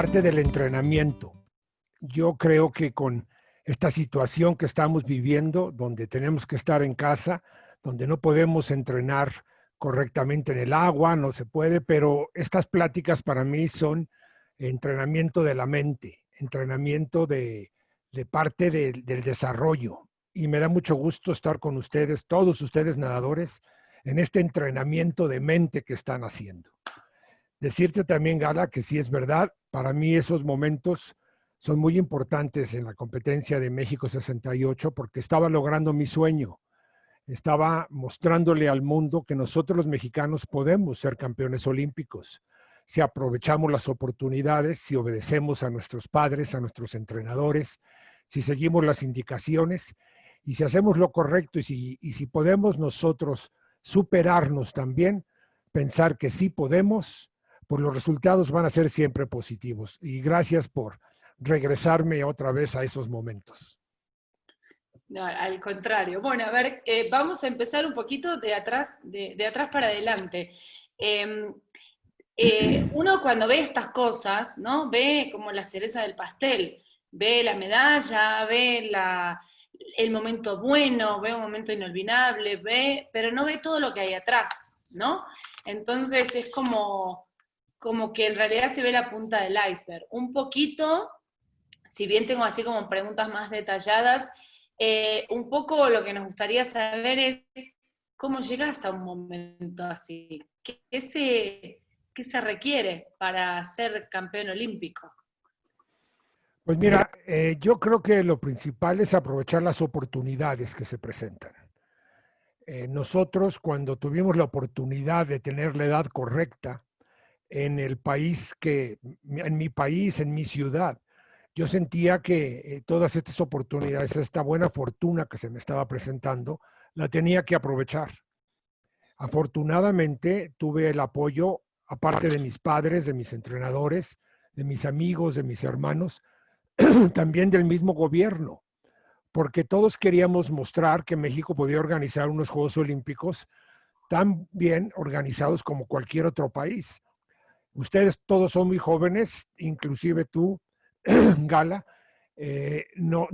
parte del entrenamiento. Yo creo que con esta situación que estamos viviendo, donde tenemos que estar en casa, donde no podemos entrenar correctamente en el agua, no se puede, pero estas pláticas para mí son entrenamiento de la mente, entrenamiento de parte del desarrollo. Y me da mucho gusto estar con ustedes, todos ustedes nadadores, en este entrenamiento de mente que están haciendo. Decirte también, Gala, que sí es verdad, para mí esos momentos son muy importantes en la competencia de México 68 porque estaba logrando mi sueño, estaba mostrándole al mundo que nosotros los mexicanos podemos ser campeones olímpicos si aprovechamos las oportunidades, si obedecemos a nuestros padres, a nuestros entrenadores, si seguimos las indicaciones y si hacemos lo correcto y si podemos nosotros superarnos también, pensar que sí podemos, pues los resultados van a ser siempre positivos. Y gracias por regresarme otra vez a esos momentos. No, al contrario. Bueno, a ver, vamos a empezar un poquito de atrás, de atrás para adelante. Uno cuando ve estas cosas, ¿no? Ve como la cereza del pastel, ve la medalla, ve el momento bueno, ve un momento inolvidable, pero no ve todo lo que hay atrás, ¿no? Entonces es como que en realidad se ve la punta del iceberg. Un poquito, si bien tengo así como preguntas más detalladas, un poco lo que nos gustaría saber es cómo llegas a un momento así. ¿Qué se requiere para ser campeón olímpico? Pues mira, yo creo que lo principal es aprovechar las oportunidades que se presentan. Nosotros cuando tuvimos la oportunidad de tener la edad correcta en el país en mi país, en mi ciudad, yo sentía que todas estas oportunidades, esta buena fortuna que se me estaba presentando, la tenía que aprovechar. Afortunadamente tuve el apoyo, aparte de mis padres, de mis entrenadores, de mis amigos, de mis hermanos, también del mismo gobierno, porque todos queríamos mostrar que México podía organizar unos Juegos Olímpicos tan bien organizados como cualquier otro país. Ustedes todos son muy jóvenes, inclusive tú, Gala, no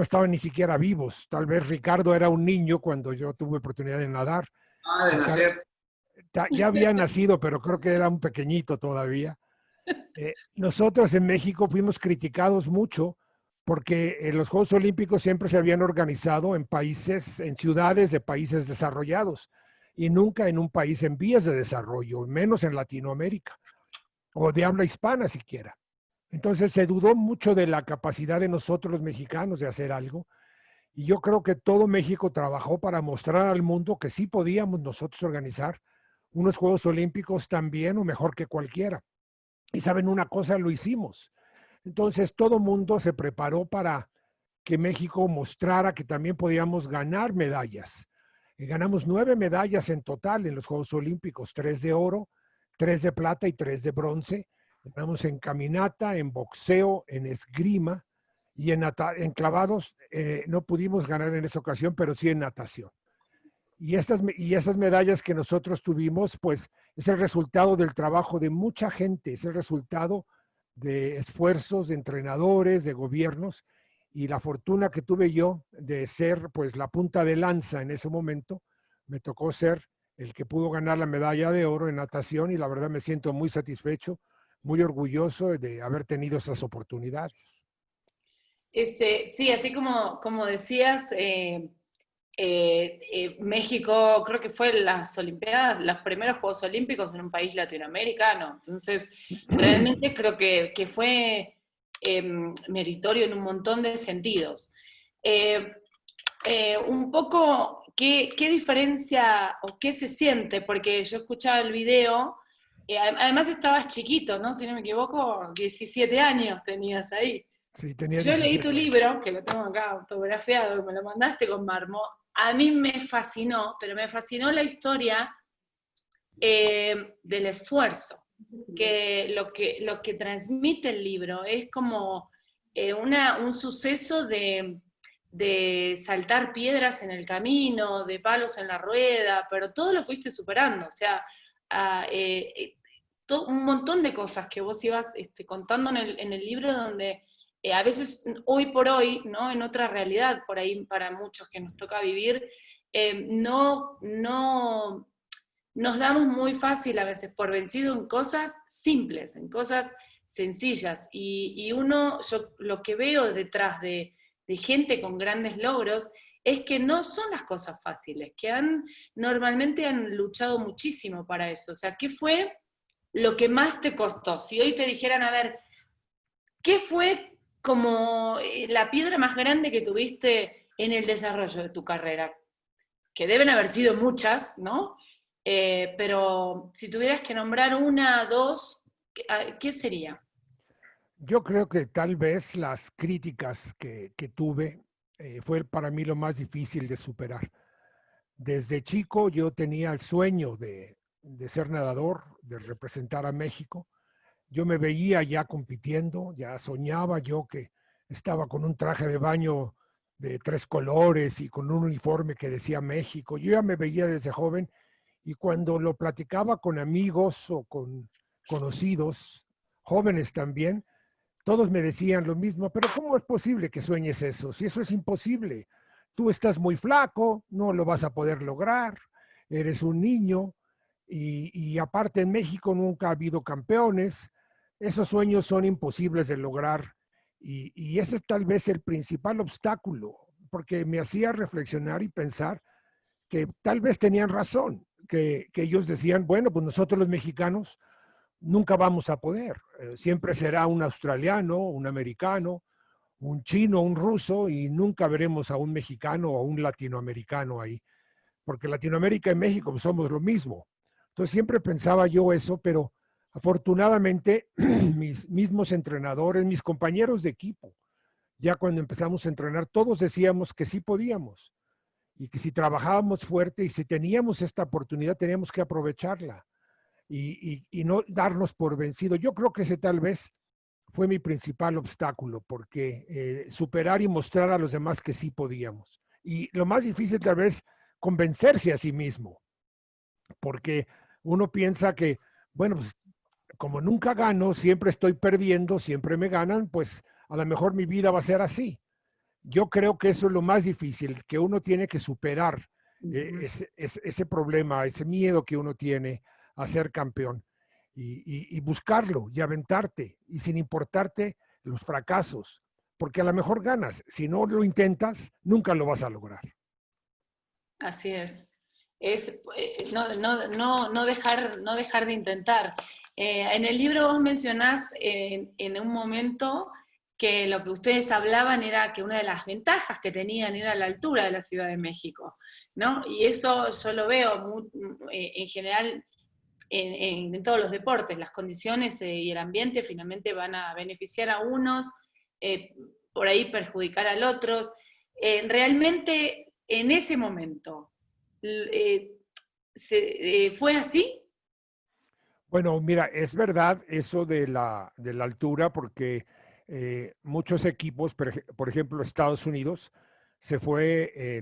estaban ni siquiera vivos. Tal vez Ricardo era un niño cuando yo tuve oportunidad de nadar. Ah, de nacer. Ya había nacido, pero creo que era un pequeñito todavía. Nosotros en México fuimos criticados mucho porque los Juegos Olímpicos siempre se habían organizado en países, en ciudades de países desarrollados y nunca en un país en vías de desarrollo, menos en Latinoamérica o de habla hispana siquiera. Entonces se dudó mucho de la capacidad de nosotros los mexicanos de hacer algo y yo creo que todo México trabajó para mostrar al mundo que sí podíamos nosotros organizar unos Juegos Olímpicos tan bien o mejor que cualquiera. Y saben una cosa, lo hicimos. Entonces todo mundo se preparó para que México mostrara que también podíamos ganar medallas. Ganamos 9 medallas en total en los Juegos Olímpicos, 3 de oro, 3 de plata y 3 de bronce. Ganamos en caminata, en boxeo, en esgrima y en clavados. No pudimos ganar en esa ocasión, pero sí en natación. Y esas medallas que nosotros tuvimos, pues es el resultado del trabajo de mucha gente, es el resultado de esfuerzos de entrenadores, de gobiernos, y la fortuna que tuve yo de ser pues la punta de lanza en ese momento, me tocó ser el que pudo ganar la medalla de oro en natación y la verdad me siento muy satisfecho, muy orgulloso de haber tenido esas oportunidades. Sí, así como decías, México creo que fue las Olimpiadas, los primeros Juegos Olímpicos en un país latinoamericano, entonces realmente creo que fue meritorio en un montón de sentidos. Un poco, ¿qué diferencia o qué se siente? Porque yo escuchaba el video, además estabas chiquito, ¿no? Si no me equivoco, 17 años tenías ahí. Sí, tenía Yo leí 17 tu años. libro, que lo tengo acá autografiado, me lo mandaste con Marmo. A mí me fascinó, pero me fascinó la historia del esfuerzo, que lo que transmite el libro es como un suceso de saltar piedras en el camino, de palos en la rueda, pero todo lo fuiste superando, o sea, un montón de cosas que vos ibas contando en el libro, donde a veces, hoy por hoy, ¿no? En otra realidad, por ahí para muchos que nos toca vivir, no nos damos muy fácil a veces por vencido en cosas simples, en cosas sencillas. Y uno, yo lo que veo detrás de gente con grandes logros es que no son las cosas fáciles, que normalmente han luchado muchísimo para eso. O sea, ¿qué fue lo que más te costó? Si hoy te dijeran, a ver, ¿qué fue como la piedra más grande que tuviste en el desarrollo de tu carrera? Que deben haber sido muchas, ¿no? Pero si tuvieras que nombrar una, dos, ¿qué sería? Yo creo que tal vez las críticas que tuve fue para mí lo más difícil de superar. Desde chico yo tenía el sueño de ser nadador, de representar a México. Yo me veía ya compitiendo, ya soñaba yo que estaba con un traje de baño de 3 colores y con un uniforme que decía México. Yo ya me veía desde joven y cuando lo platicaba con amigos o con conocidos, jóvenes también, todos me decían lo mismo, pero ¿cómo es posible que sueñes eso? Si eso es imposible, tú estás muy flaco, no lo vas a poder lograr, eres un niño y aparte en México nunca ha habido campeones, esos sueños son imposibles de lograr y ese es tal vez el principal obstáculo, porque me hacía reflexionar y pensar que tal vez tenían razón, que ellos decían, bueno, pues nosotros los mexicanos nunca vamos a poder. Siempre será un australiano, un americano, un chino, un ruso, y nunca veremos a un mexicano o a un latinoamericano ahí, porque Latinoamérica y México pues, somos lo mismo. Entonces siempre pensaba yo eso, pero afortunadamente mis mismos entrenadores, mis compañeros de equipo, ya cuando empezamos a entrenar, todos decíamos que sí podíamos y que si trabajábamos fuerte y si teníamos esta oportunidad, teníamos que aprovecharla y no darnos por vencido. Yo creo que ese tal vez fue mi principal obstáculo, porque superar y mostrar a los demás que sí podíamos. Y lo más difícil tal vez, convencerse a sí mismo, porque uno piensa que, bueno, pues como nunca gano, siempre estoy perdiendo, siempre me ganan, pues a lo mejor mi vida va a ser así. Yo creo que eso es lo más difícil, que uno tiene que superar ese problema, ese miedo que uno tiene a ser campeón y buscarlo y aventarte y sin importarte los fracasos, porque a lo mejor ganas, si no lo intentas, nunca lo vas a lograr. Así es. Es no dejar de intentar. En el libro vos mencionás en un momento que lo que ustedes hablaban era que una de las ventajas que tenían era la altura de la Ciudad de México, ¿no? Y eso yo lo veo en general en todos los deportes. Las condiciones y el ambiente finalmente van a beneficiar a unos, por ahí perjudicar a otros. Realmente en ese momento, ¿fue así? Bueno, mira, es verdad eso de la altura, porque muchos equipos, por ejemplo, Estados Unidos,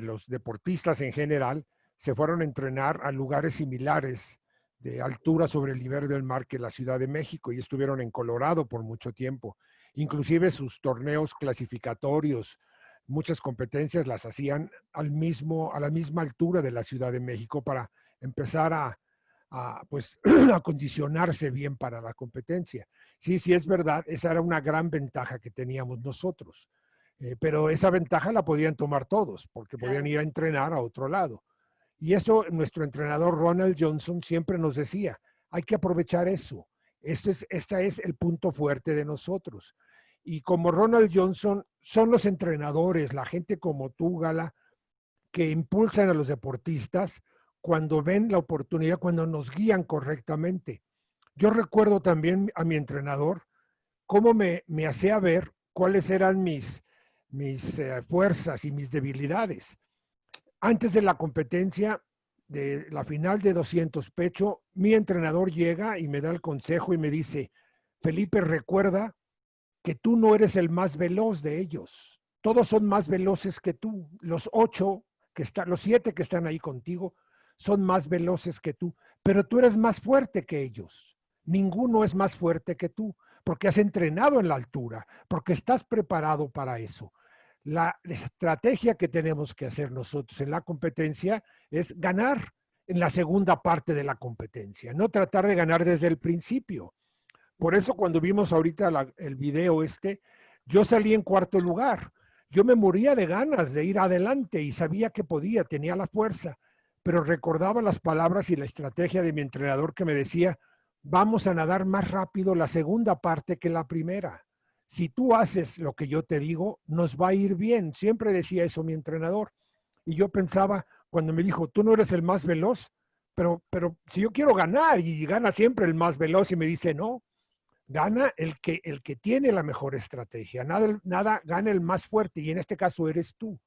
los deportistas en general, se fueron a entrenar a lugares similares de altura sobre el nivel del mar que la Ciudad de México y estuvieron en Colorado por mucho tiempo. Inclusive sus torneos clasificatorios, muchas competencias las hacían a la misma altura de la Ciudad de México para empezar pues, acondicionarse bien para la competencia. Sí, sí es verdad, esa era una gran ventaja que teníamos nosotros, pero esa ventaja la podían tomar todos, porque podían ir a entrenar a otro lado. Y eso nuestro entrenador Ronald Johnson siempre nos decía, hay que aprovechar eso. Este es el punto fuerte de nosotros. Y como Ronald Johnson, son los entrenadores, la gente como tú, Gala, que impulsan a los deportistas cuando ven la oportunidad, cuando nos guían correctamente. Yo recuerdo también a mi entrenador cómo me hacía ver cuáles eran mis fuerzas y mis debilidades. Antes de la competencia, de la final de 200 pecho, mi entrenador llega y me da el consejo y me dice, Felipe, recuerda que tú no eres el más veloz de ellos. Todos son más veloces que tú. Los 7 que están ahí contigo son más veloces que tú, pero tú eres más fuerte que ellos. Ninguno es más fuerte que tú, porque has entrenado en la altura, porque estás preparado para eso. La estrategia que tenemos que hacer nosotros en la competencia es ganar en la segunda parte de la competencia, no tratar de ganar desde el principio. Por eso cuando vimos ahorita el video yo salí en cuarto lugar. Yo me moría de ganas de ir adelante y sabía que podía, tenía la fuerza, pero recordaba las palabras y la estrategia de mi entrenador que me decía, vamos a nadar más rápido la segunda parte que la primera. Si tú haces lo que yo te digo, nos va a ir bien. Siempre decía eso mi entrenador. Y yo pensaba, cuando me dijo, tú no eres el más veloz, pero si yo quiero ganar y gana siempre el más veloz y me dice, no, gana el que tiene la mejor estrategia. Nada gana el más fuerte y en este caso eres tú.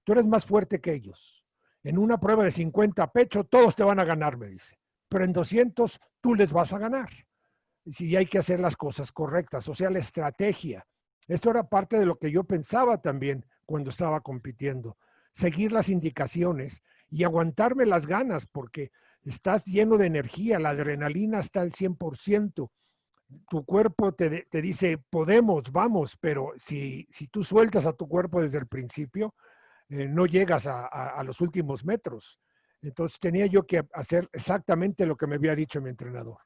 Tú eres más fuerte que ellos. En una prueba de 50 pecho, todos te van a ganar, me dice. Pero en 200 tú les vas a ganar. Si hay que hacer las cosas correctas, o sea, la estrategia. Esto era parte de lo que yo pensaba también cuando estaba compitiendo. Seguir las indicaciones y aguantarme las ganas porque estás lleno de energía, la adrenalina está al 100%. Tu cuerpo te dice, podemos, vamos, pero si tú sueltas a tu cuerpo desde el principio, no llegas a los últimos metros. Entonces tenía yo que hacer exactamente lo que me había dicho mi entrenador.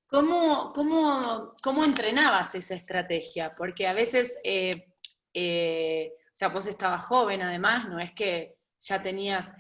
¿Cómo entrenabas esa estrategia? Porque a veces, o sea, vos estabas joven además, no es que ya tenías,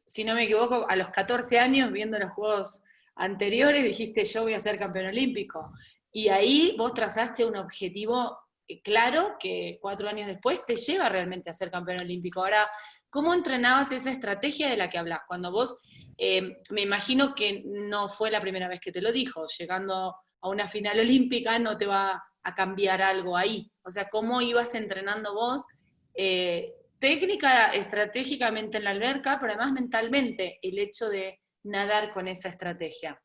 si no me equivoco, a los 14 años viendo los Juegos anteriores dijiste yo voy a ser campeón olímpico. Y ahí vos trazaste un objetivo claro que 4 años después te lleva realmente a ser campeón olímpico. Ahora, ¿cómo entrenabas esa estrategia de la que hablas? Cuando vos me imagino que no fue la primera vez que te lo dijo. Llegando a una final olímpica no te va a cambiar algo ahí. O sea, ¿cómo ibas entrenando vos? Técnica, estratégicamente en la alberca, pero además mentalmente, el hecho de nadar con esa estrategia.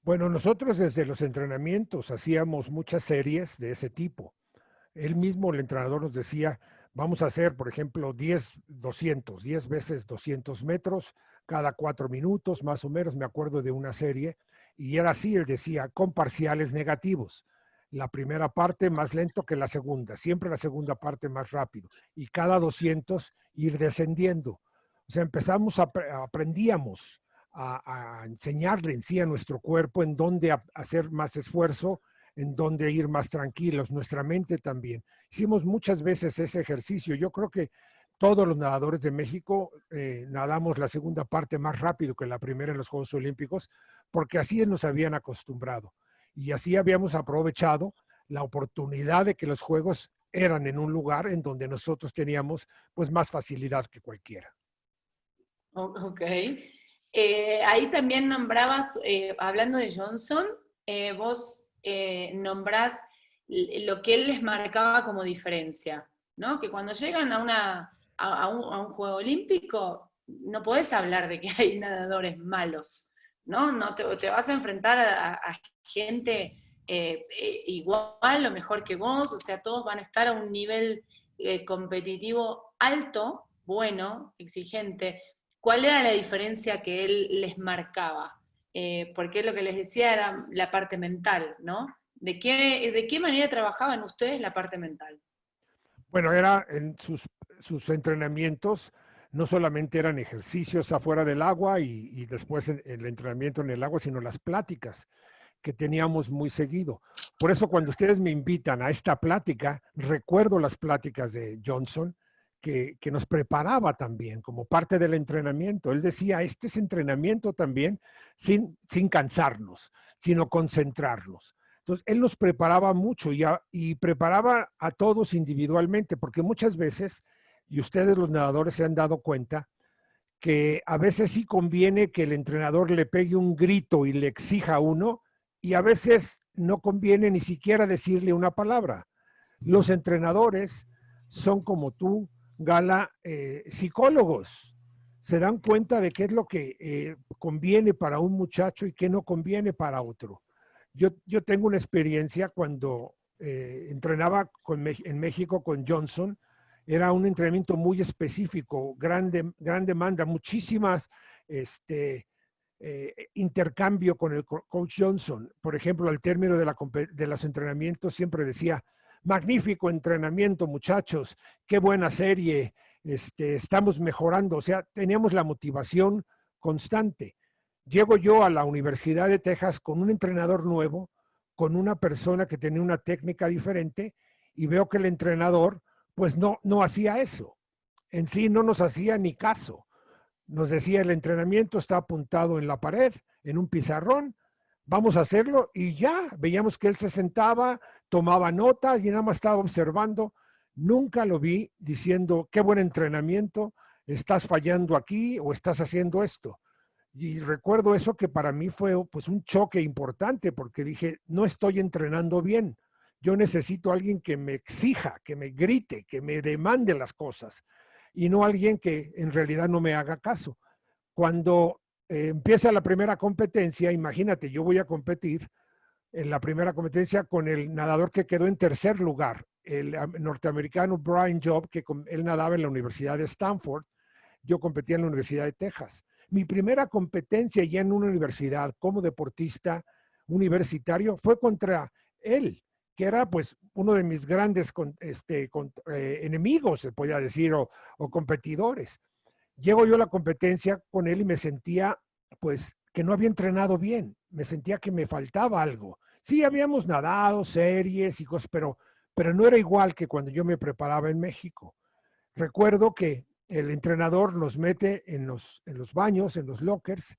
Bueno, nosotros desde los entrenamientos hacíamos muchas series de ese tipo. Él mismo, el entrenador, nos decía, vamos a hacer, por ejemplo, 10 veces 200 metros, cada 4 minutos, más o menos, me acuerdo de una serie, y era así, él decía, con parciales negativos. La primera parte más lento que la segunda, siempre la segunda parte más rápido, y cada 200 ir descendiendo. O sea, aprendíamos a enseñarle en sí a nuestro cuerpo en dónde hacer más esfuerzo, en dónde ir más tranquilos, nuestra mente también. Hicimos muchas veces ese ejercicio. Yo creo que todos los nadadores de México nadamos la segunda parte más rápido que la primera en los Juegos Olímpicos, porque así nos habían acostumbrado. Y así habíamos aprovechado la oportunidad de que los Juegos eran en un lugar en donde nosotros teníamos pues más facilidad que cualquiera. Ok. Ahí también nombrabas, hablando de Johnson, vos nombrás lo que él les marcaba como diferencia, ¿no? Que cuando llegan a un Juego Olímpico, no podés hablar de que hay nadadores malos, ¿no? No te vas a enfrentar a gente igual o mejor que vos, o sea, todos van a estar a un nivel competitivo alto, bueno, exigente. ¿Cuál era la diferencia que él les marcaba? Porque lo que les decía era la parte mental, ¿no? ¿De qué manera trabajaban ustedes la parte mental? Bueno, era en sus entrenamientos, no solamente eran ejercicios afuera del agua y después el entrenamiento en el agua, sino las pláticas que teníamos muy seguido. Por eso cuando ustedes me invitan a esta plática, recuerdo las pláticas de Johnson, que nos preparaba también como parte del entrenamiento. Él decía, este es entrenamiento también sin cansarnos, sino concentrarnos. Entonces, él nos preparaba mucho y preparaba a todos individualmente, porque muchas veces, y ustedes los nadadores se han dado cuenta, que a veces sí conviene que el entrenador le pegue un grito y le exija a uno, y a veces no conviene ni siquiera decirle una palabra. Los entrenadores son como tú, Gala, psicólogos. Se dan cuenta de qué es lo que conviene para un muchacho y qué no conviene para otro. Yo tengo una experiencia cuando entrenaba en México con Johnson. Era un entrenamiento muy específico, gran demanda, muchísimas intercambio con el coach Johnson. Por ejemplo, al término de los entrenamientos siempre decía, magnífico entrenamiento, muchachos, qué buena serie, estamos mejorando. O sea, teníamos la motivación constante. Llego yo a la Universidad de Texas con un entrenador nuevo, con una persona que tenía una técnica diferente, y veo que el entrenador pues no hacía eso. En sí no nos hacía ni caso. Nos decía, el entrenamiento está apuntado en la pared, en un pizarrón, vamos a hacerlo, y ya veíamos que él se sentaba, tomaba notas y nada más estaba observando. Nunca lo vi diciendo, qué buen entrenamiento, estás fallando aquí o estás haciendo esto. Y recuerdo eso, que para mí fue pues un choque importante, porque dije, no estoy entrenando bien. Yo necesito a alguien que me exija, que me grite, que me demande las cosas, y no alguien que en realidad no me haga caso. Cuando empieza la primera competencia, imagínate, yo voy a competir en la primera competencia con el nadador que quedó en tercer lugar, el norteamericano Brian Job, que él nadaba en la Universidad de Stanford, yo competía en la Universidad de Texas. Mi primera competencia ya en una universidad como deportista universitario fue contra él, que era pues uno de mis grandes enemigos, se podía decir, o competidores. Llego yo a la competencia con él y me sentía pues que no había entrenado bien, me sentía que me faltaba algo. Sí, habíamos nadado, series y cosas, pero no era igual que cuando yo me preparaba en México. Recuerdo que el entrenador nos mete en los baños, en los lockers,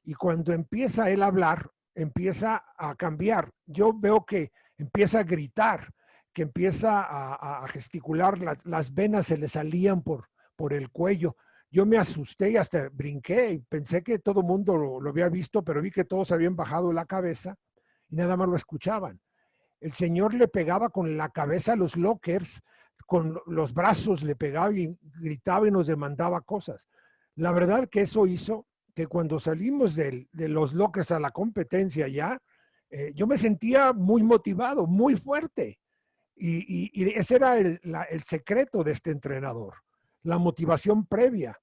y cuando empieza él a hablar, empieza a cambiar. Yo veo que empieza a gritar, que empieza a gesticular, las venas se le salían por el cuello. Yo me asusté y hasta brinqué y pensé que todo el mundo lo había visto, pero vi que todos habían bajado la cabeza y nada más lo escuchaban. El señor le pegaba con la cabeza a los lockers, con los brazos le pegaba y gritaba y nos demandaba cosas. La verdad que eso hizo que cuando salimos de los lockers a la competencia ya, yo me sentía muy motivado, muy fuerte. Y ese era el secreto de este entrenador, la motivación previa.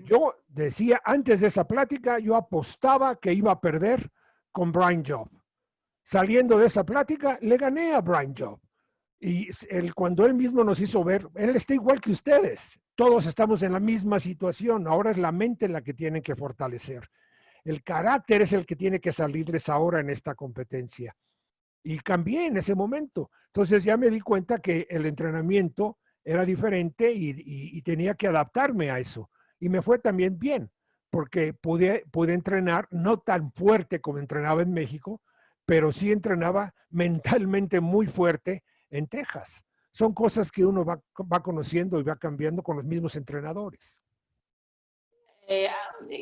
Yo decía, antes de esa plática, yo apostaba que iba a perder con Brian Job. Saliendo de esa plática, le gané a Brian Job. Y cuando él mismo nos hizo ver, él está igual que ustedes. Todos estamos en la misma situación. Ahora es la mente la que tienen que fortalecer. El carácter es el que tiene que salirles ahora en esta competencia. Y cambié en ese momento. Entonces ya me di cuenta que el entrenamiento era diferente y tenía que adaptarme a eso. Y me fue también bien, porque pude entrenar no tan fuerte como entrenaba en México, pero sí entrenaba mentalmente muy fuerte en Texas. Son cosas que uno va conociendo y va cambiando con los mismos entrenadores.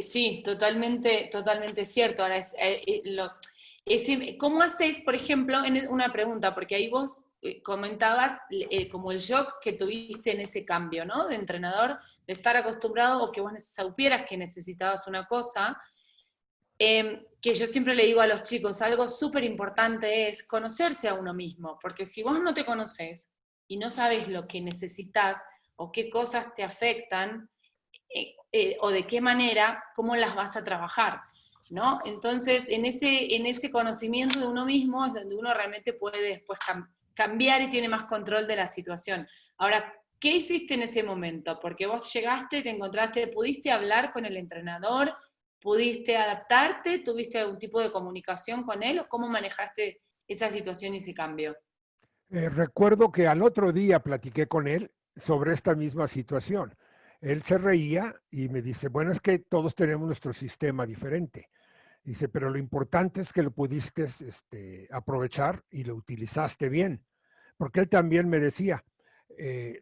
Sí, totalmente, totalmente cierto. Ahora, ¿cómo haces, por ejemplo, una pregunta, porque ahí vos comentabas como el shock que tuviste en ese cambio, ¿no? De entrenador, de estar acostumbrado o que vos supieras que necesitabas una cosa, que yo siempre le digo a los chicos, algo súper importante es conocerse a uno mismo, porque si vos no te conoces y no sabes lo que necesitas o qué cosas te afectan, o de qué manera, cómo las vas a trabajar, ¿no? Entonces, en ese conocimiento de uno mismo es donde uno realmente puede después cambiar y tiene más control de la situación. Ahora, ¿qué hiciste en ese momento? Porque vos llegaste, te encontraste, ¿pudiste hablar con el entrenador? ¿Pudiste adaptarte? ¿Tuviste algún tipo de comunicación con él? ¿O cómo manejaste esa situación y ese cambio? Recuerdo que al otro día platiqué con él sobre esta misma situación. Él se reía y me dice, bueno, es que todos tenemos nuestro sistema diferente. Dice, pero lo importante es que lo pudiste aprovechar y lo utilizaste bien. Porque él también me decía,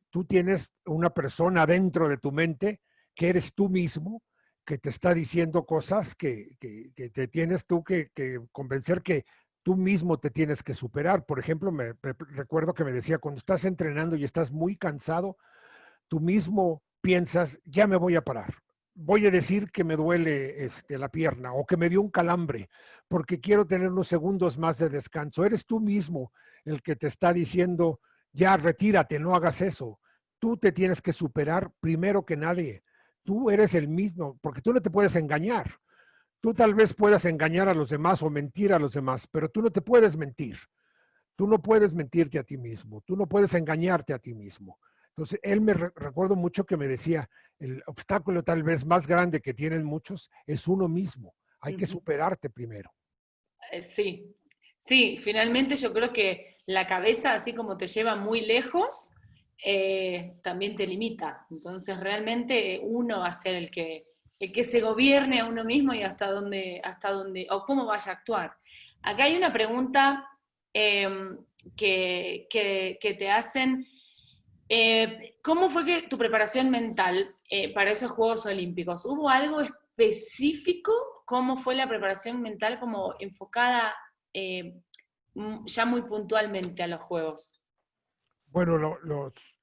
tú tienes una persona dentro de tu mente que eres tú mismo, que te está diciendo cosas que te tienes tú que convencer que tú mismo te tienes que superar. Por ejemplo, recuerdo que me decía, cuando estás entrenando y estás muy cansado, tú mismo piensas, ya me voy a parar. Voy a decir que me duele la pierna o que me dio un calambre porque quiero tener unos segundos más de descanso. Eres tú mismo el que te está diciendo, ya retírate, no hagas eso. Tú te tienes que superar primero que nadie. Tú eres el mismo, porque tú no te puedes engañar. Tú tal vez puedas engañar a los demás o mentir a los demás, pero tú no te puedes mentir. Tú no puedes mentirte a ti mismo, tú no puedes engañarte a ti mismo. Entonces, él recuerdo mucho que me decía, el obstáculo tal vez más grande que tienen muchos es uno mismo. Hay que superarte primero. Sí, sí, finalmente yo creo que la cabeza, así como te lleva muy lejos, también te limita. Entonces realmente uno va a ser el que se gobierne a uno mismo y hasta dónde, o cómo vaya a actuar. Acá hay una pregunta eh, que te hacen. ¿Cómo fue que tu preparación mental para esos Juegos Olímpicos? ¿Hubo algo específico? ¿Cómo fue la preparación mental como enfocada eh, ya muy puntualmente a los Juegos? Bueno,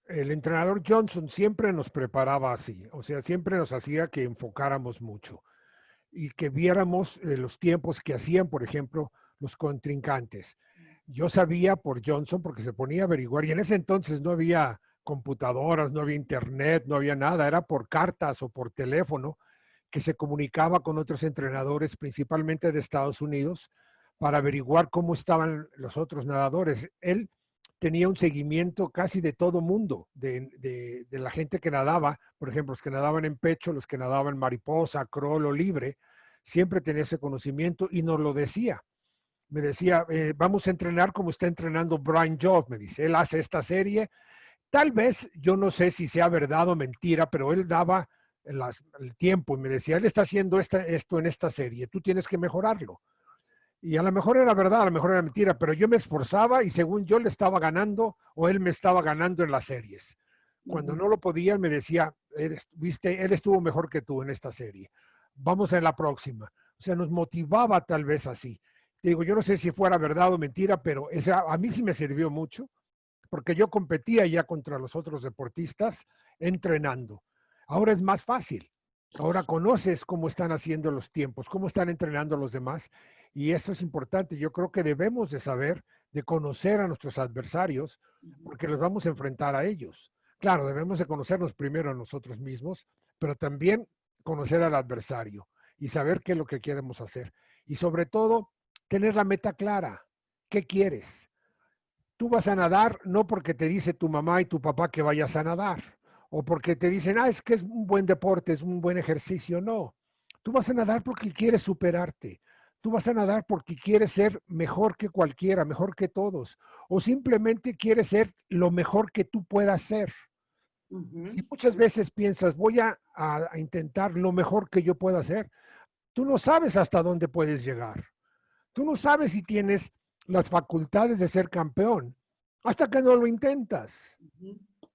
el entrenador Johnson siempre nos preparaba así, o sea, siempre nos hacía que enfocáramos mucho y que viéramos los tiempos que hacían, por ejemplo, los contrincantes. Yo sabía por Johnson porque se ponía a averiguar y en ese entonces no había computadoras, no había internet, no había nada, era por cartas o por teléfono que se comunicaba con otros entrenadores, principalmente de Estados Unidos, para averiguar cómo estaban los otros nadadores. Él tenía un seguimiento casi de todo mundo, de la gente que nadaba, por ejemplo, los que nadaban en pecho, los que nadaban mariposa, crawl o libre, siempre tenía ese conocimiento y nos lo decía. Me decía, vamos a entrenar como está entrenando Brian Job, me dice, él hace esta serie. Tal vez, yo no sé si sea verdad o mentira, pero él daba el tiempo y me decía, él está haciendo esto en esta serie, tú tienes que mejorarlo. Y a lo mejor era verdad, a lo mejor era mentira, pero yo me esforzaba y según yo le estaba ganando o él me estaba ganando en las series. Cuando no lo podía, me decía, viste, él estuvo mejor que tú en esta serie. Vamos a la próxima. O sea, nos motivaba tal vez así. Te digo, yo no sé si fuera verdad o mentira, pero a mí sí me sirvió mucho porque yo competía ya contra los otros deportistas entrenando. Ahora es más fácil. Ahora conoces cómo están haciendo los tiempos, cómo están entrenando los demás, y eso es importante. Yo creo que debemos de saber, de conocer a nuestros adversarios, porque los vamos a enfrentar a ellos. Claro, debemos de conocernos primero a nosotros mismos, pero también conocer al adversario y saber qué es lo que queremos hacer. Y sobre todo, tener la meta clara. ¿Qué quieres? Tú vas a nadar no porque te dice tu mamá y tu papá que vayas a nadar, o porque te dicen, es que es un buen deporte, es un buen ejercicio. No, tú vas a nadar porque quieres superarte. Tú vas a nadar porque quieres ser mejor que cualquiera, mejor que todos, o simplemente quieres ser lo mejor que tú puedas ser. Si muchas veces piensas, voy a intentar lo mejor que yo pueda hacer, tú no sabes hasta dónde puedes llegar. Tú no sabes si tienes las facultades de ser campeón hasta que no lo intentas.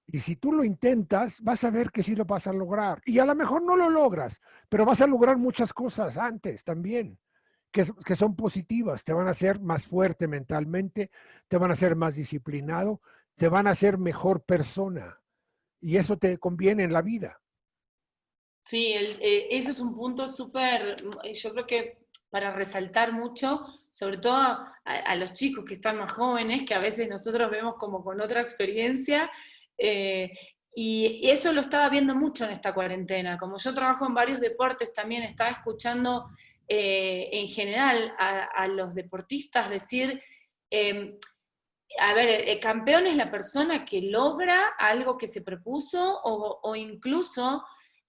Y si tú lo intentas, vas a ver que sí lo vas a lograr. Y a lo mejor no lo logras, pero vas a lograr muchas cosas antes también, que son positivas. Te van a hacer más fuerte mentalmente, te van a hacer más disciplinado, te van a hacer mejor persona. Y eso te conviene en la vida. Sí, eso es un punto súper, yo creo que para resaltar mucho, sobre todo a los chicos que están más jóvenes, que a veces nosotros vemos como con otra experiencia, eh, y eso lo estaba viendo mucho en esta cuarentena. Como yo trabajo en varios deportes, también estaba escuchando en general a los deportistas decir, eh, a ver, el campeón es la persona que logra algo que se propuso o incluso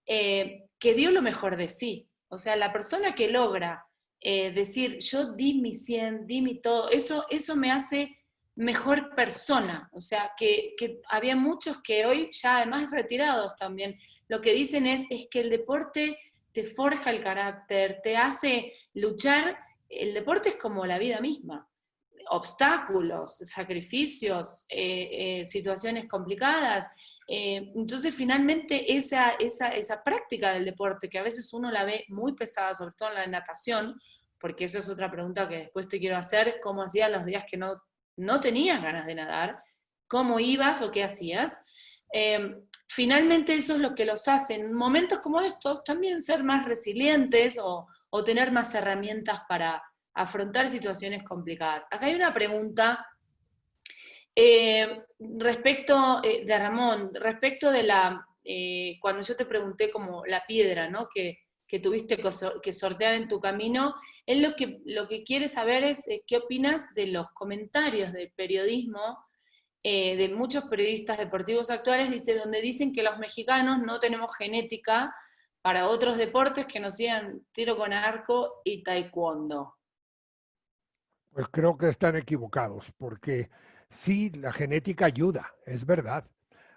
que dio lo mejor de sí. O sea, la persona que logra decir, yo di mi 100, di mi todo, eso me hace mejor persona. O sea, que había muchos que hoy, ya además retirados también, lo que dicen es que el deporte te forja el carácter, te hace luchar. El deporte es como la vida misma, obstáculos, sacrificios, situaciones complicadas. Entonces, finalmente, esa práctica del deporte, que a veces uno la ve muy pesada, sobre todo en la natación, porque eso es otra pregunta que después te quiero hacer, ¿cómo hacías los días que no tenías ganas de nadar? ¿Cómo ibas o qué hacías? Finalmente eso es lo que los hace en momentos como estos también ser más resilientes o tener más herramientas para afrontar situaciones complicadas. Acá hay una pregunta respecto de Ramón, respecto de cuando yo te pregunté como la piedra, ¿no? Que que tuviste que sortear en tu camino. Él lo que quiere saber es qué opinas de los comentarios del periodismo, de muchos periodistas deportivos actuales, donde dicen que los mexicanos no tenemos genética para otros deportes que no sean tiro con arco y taekwondo. Pues creo que están equivocados, porque sí, la genética ayuda, es verdad.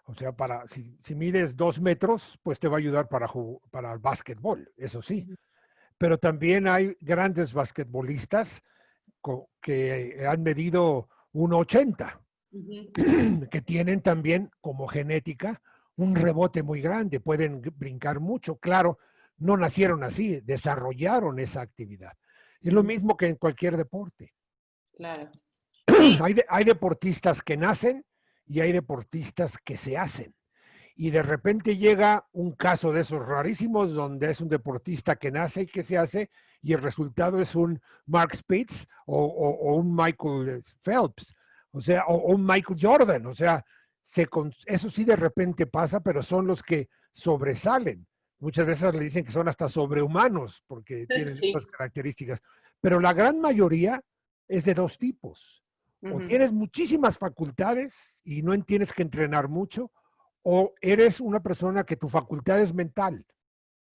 O sea, si mides 2 metros, pues te va a ayudar para el básquetbol, eso sí. Pero también hay grandes basquetbolistas que han medido 1,80, que tienen también como genética un rebote muy grande, pueden brincar mucho. Claro, no nacieron así, desarrollaron esa actividad. Es lo mismo que en cualquier deporte. Claro. Sí. Hay deportistas que nacen y hay deportistas que se hacen. Y de repente llega un caso de esos rarísimos donde es un deportista que nace y que se hace y el resultado es un Mark Spitz o un Michael Phelps, o sea, o un Michael Jordan. O sea, eso sí de repente pasa, pero son los que sobresalen. Muchas veces le dicen que son hasta sobrehumanos porque tienen estas características. Pero la gran mayoría es de dos tipos. O tienes muchísimas facultades y no tienes que entrenar mucho, o eres una persona que tu facultad es mental,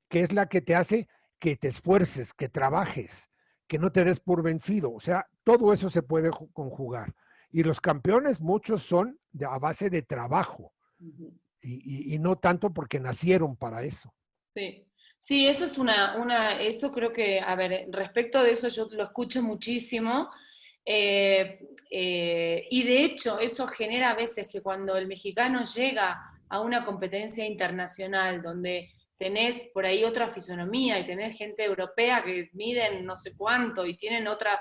que es la que te hace que te esfuerces, que trabajes, que no te des por vencido. O sea, todo eso se puede conjugar. Y los campeones, muchos son a base de trabajo y no tanto porque nacieron para eso. Sí. Sí, eso es eso creo que, a ver, respecto de eso yo lo escucho muchísimo, y de hecho eso genera a veces que cuando el mexicano llega a una competencia internacional donde tenés por ahí otra fisonomía y tenés gente europea que miden no sé cuánto y tienen otra,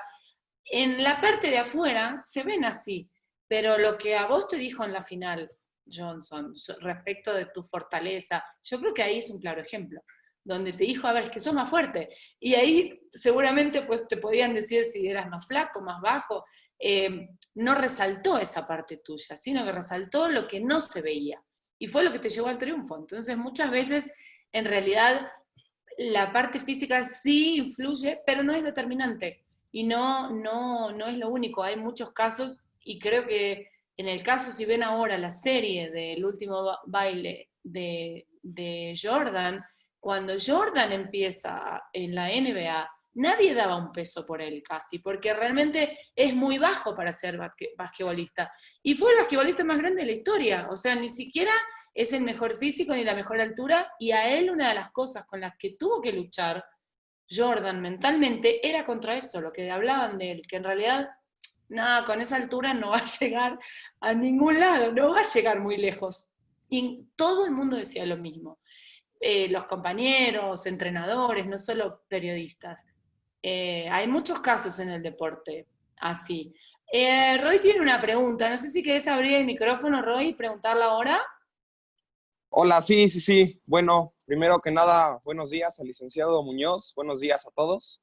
en la parte de afuera se ven así, pero lo que a vos te dijo en la final, Johnson, respecto de tu fortaleza, yo creo que ahí es un claro ejemplo, donde te dijo, a ver, es que sos más fuerte. Y ahí seguramente pues te podían decir si eras más flaco, más bajo. No resaltó esa parte tuya, sino que resaltó lo que no se veía. Y fue lo que te llevó al triunfo. Entonces muchas veces, en realidad, la parte física sí influye, pero no es determinante. Y no es lo único. Hay muchos casos, y creo que en el caso, si ven ahora la serie del último baile de Jordan, cuando Jordan empieza en la NBA, nadie daba un peso por él casi, porque realmente es muy bajo para ser basquetbolista. Y fue el basquetbolista más grande de la historia, o sea, ni siquiera es el mejor físico ni la mejor altura, y a él una de las cosas con las que tuvo que luchar Jordan mentalmente era contra eso, lo que hablaban de él, que en realidad, nada, con esa altura no va a llegar a ningún lado, no va a llegar muy lejos. Y todo el mundo decía lo mismo. Los compañeros, entrenadores, no solo periodistas. Hay muchos casos en el deporte así. Roy tiene una pregunta, no sé si querés abrir el micrófono, Roy, y preguntarla ahora. Hola, sí. Bueno, primero que nada, buenos días al licenciado Muñoz, buenos días a todos.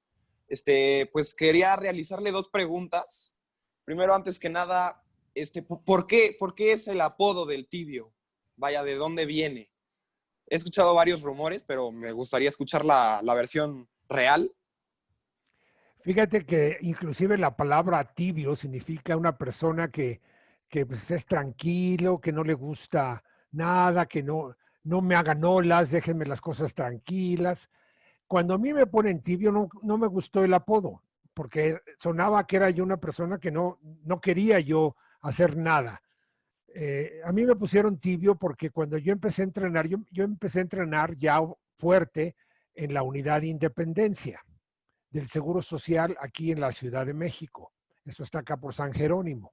Pues quería realizarle dos preguntas. Primero, antes que nada, ¿por qué es el apodo del Tibio? Vaya, ¿de dónde viene? He escuchado varios rumores, pero me gustaría escuchar la versión real. Fíjate que inclusive la palabra tibio significa una persona que pues, es tranquilo, que no le gusta nada, que no me hagan olas, déjenme las cosas tranquilas. Cuando a mí me ponen tibio, no me gustó el apodo, porque sonaba que era yo una persona que no quería yo hacer nada. A mí me pusieron tibio porque cuando yo empecé a entrenar, yo empecé a entrenar ya fuerte en la Unidad de Independencia del Seguro Social aquí en la Ciudad de México. Eso está acá por San Jerónimo.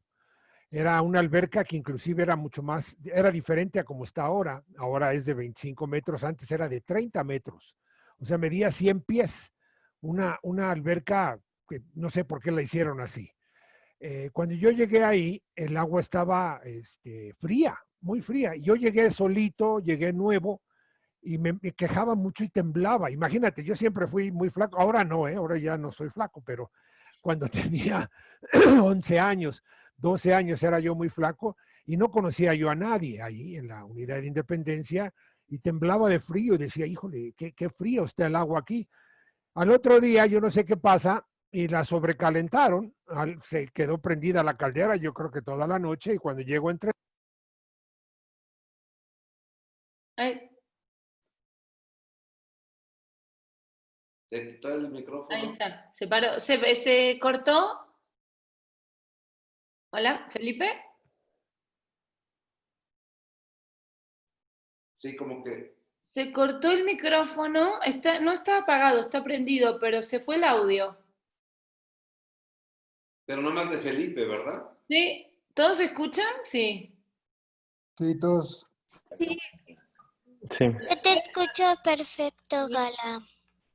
Era una alberca que inclusive era mucho más, era diferente a como está ahora. Ahora es de 25 metros, antes era de 30 metros. O sea, medía 100 pies. Una alberca que no sé por qué la hicieron así. Cuando yo llegué ahí, el agua estaba fría, muy fría. Y yo llegué solito, llegué nuevo y me quejaba mucho y temblaba. Imagínate, yo siempre fui muy flaco. Ahora no, ahora ya no soy flaco, pero cuando tenía 11 años, 12 años era yo muy flaco y no conocía yo a nadie ahí en la Unidad de Independencia y temblaba de frío y decía, híjole, qué frío está el agua aquí. Al otro día, yo no sé qué pasa, y la sobrecalentaron, se quedó prendida la caldera, yo creo que toda la noche, y cuando llego entre... Ay, ¿Se quitó el ahí micrófono? está. Se paró. ¿Se cortó? Hola, Felipe. Sí, como que, Se cortó el micrófono. No está apagado, está prendido, pero se fue el audio. pero no más de Felipe, ¿verdad? ¿Sí? ¿Todos se escuchan? Sí. Sí, todos. Sí. Yo te escucho perfecto, Gala.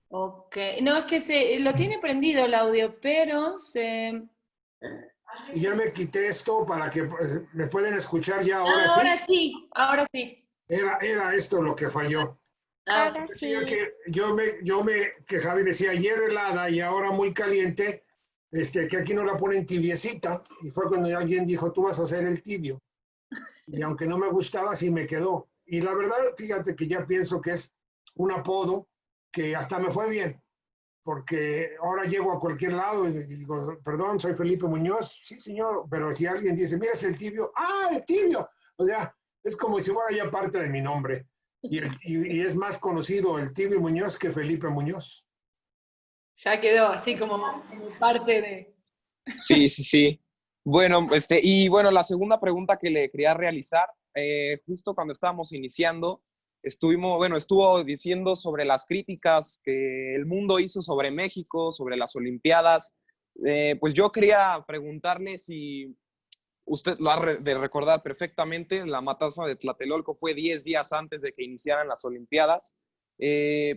Ok. No, es que lo tiene prendido el audio, pero se... Y ya me quité esto para que me pueden escuchar ya ahora sí. Ahora sí, ahora sí. Era esto lo que falló. Ahora sí. Decía que yo me quejaba y decía ayer helada y ahora muy caliente, que aquí no la ponen tibiecita. Y fue cuando alguien dijo, tú vas a hacer el tibio. Y aunque no me gustaba, sí me quedó. Y la verdad, fíjate que ya pienso que es un apodo que hasta me fue bien, porque ahora llego a cualquier lado y digo, perdón, soy Felipe Muñoz. Sí, señor, pero si alguien dice, mira, es el tibio. ¡Ah, el tibio! O sea, es como si fuera ya parte de mi nombre. Y es más conocido el Tibio Muñoz que Felipe Muñoz. Ya quedó así como parte de... Sí, sí, sí. Bueno, y bueno, la segunda pregunta que le quería realizar, justo cuando estábamos iniciando, estuvo diciendo sobre las críticas que el mundo hizo sobre México, sobre las Olimpiadas. Pues yo quería preguntarle si usted lo ha de recordar perfectamente, la matanza de Tlatelolco fue 10 días antes de que iniciaran las Olimpiadas.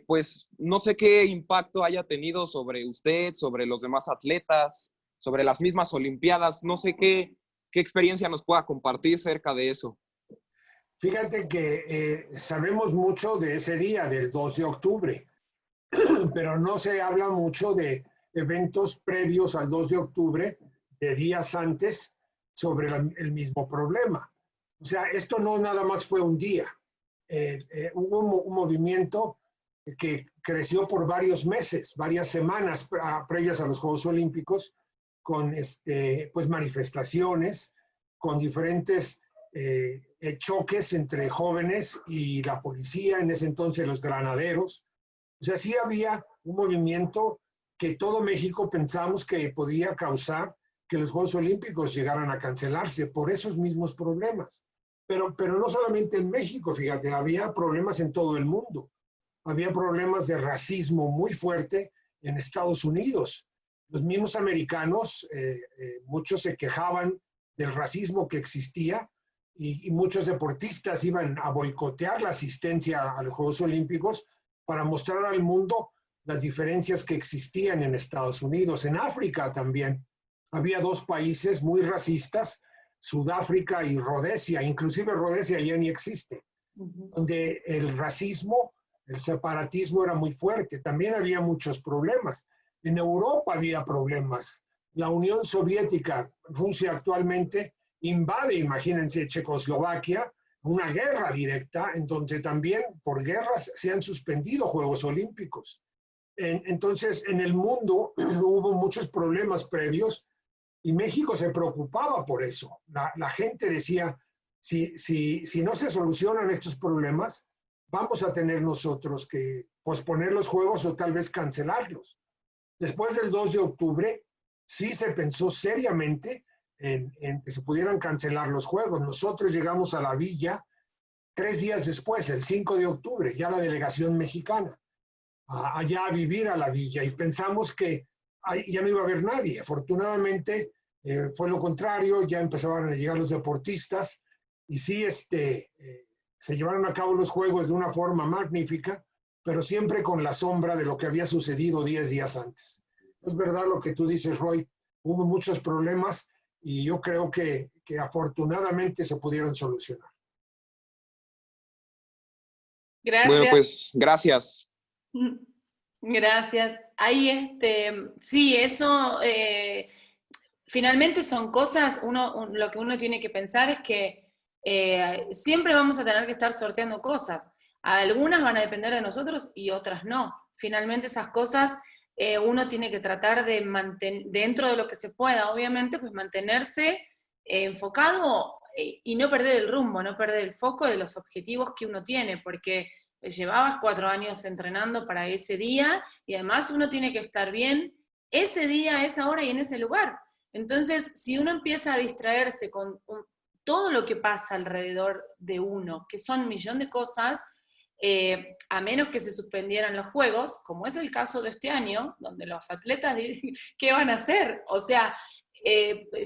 Pues no sé qué impacto haya tenido sobre usted, sobre los demás atletas, sobre las mismas Olimpiadas. No sé qué experiencia nos pueda compartir cerca de eso. Fíjate que sabemos mucho de ese día, del 2 de octubre, pero no se habla mucho de eventos previos al 2 de octubre, de días antes, sobre el mismo problema. O sea, esto no nada más fue un día. Hubo un movimiento que creció por varios meses, varias semanas previas a los Juegos Olímpicos, con pues manifestaciones, con diferentes choques entre jóvenes y la policía, en ese entonces los granaderos. O sea, sí había un movimiento que todo México pensamos que podía causar que los Juegos Olímpicos llegaran a cancelarse por esos mismos problemas. Pero no solamente en México, fíjate, había problemas en todo el mundo. Había problemas de racismo muy fuerte en Estados Unidos. Los mismos americanos, muchos se quejaban del racismo que existía y muchos deportistas iban a boicotear la asistencia a los Juegos Olímpicos para mostrar al mundo las diferencias que existían en Estados Unidos. En África también había dos países muy racistas, Sudáfrica y Rodesia, inclusive Rodesia ya ni existe, donde el racismo, el separatismo era muy fuerte. También había muchos problemas. En Europa había problemas. La Unión Soviética, Rusia actualmente, invade, imagínense, Checoslovaquia, una guerra directa, en donde también por guerras se han suspendido Juegos Olímpicos. Entonces, en el mundo hubo muchos problemas previos y México se preocupaba por eso. La gente decía, si no se solucionan estos problemas, vamos a tener nosotros que posponer los Juegos o tal vez cancelarlos. Después del 2 de octubre, sí se pensó seriamente en que se pudieran cancelar los Juegos. Nosotros llegamos a la villa 3 días después, el 5 de octubre, ya la delegación mexicana, allá a vivir a la villa, y pensamos que ya no iba a haber nadie. Afortunadamente fue lo contrario, ya empezaban a llegar los deportistas y sí se llevaron a cabo los Juegos de una forma magnífica, pero siempre con la sombra de lo que había sucedido 10 días antes. Es verdad lo que tú dices, Roy, hubo muchos problemas y yo creo que afortunadamente se pudieron solucionar. Gracias. Bueno, pues gracias. Gracias. Ahí, sí, eso, finalmente son cosas, lo que uno tiene que pensar es que siempre vamos a tener que estar sorteando cosas. Algunas van a depender de nosotros y otras no. Finalmente esas cosas uno tiene que tratar de mantener, dentro de lo que se pueda, obviamente, pues mantenerse enfocado y no perder el rumbo, no perder el foco de los objetivos que uno tiene, porque llevabas 4 años entrenando para ese día y además uno tiene que estar bien ese día, a esa hora y en ese lugar. Entonces, si uno empieza a distraerse con todo lo que pasa alrededor de uno, que son un millón de cosas, a menos que se suspendieran los juegos, como es el caso de este año, donde los atletas dicen, ¿qué van a hacer? O sea,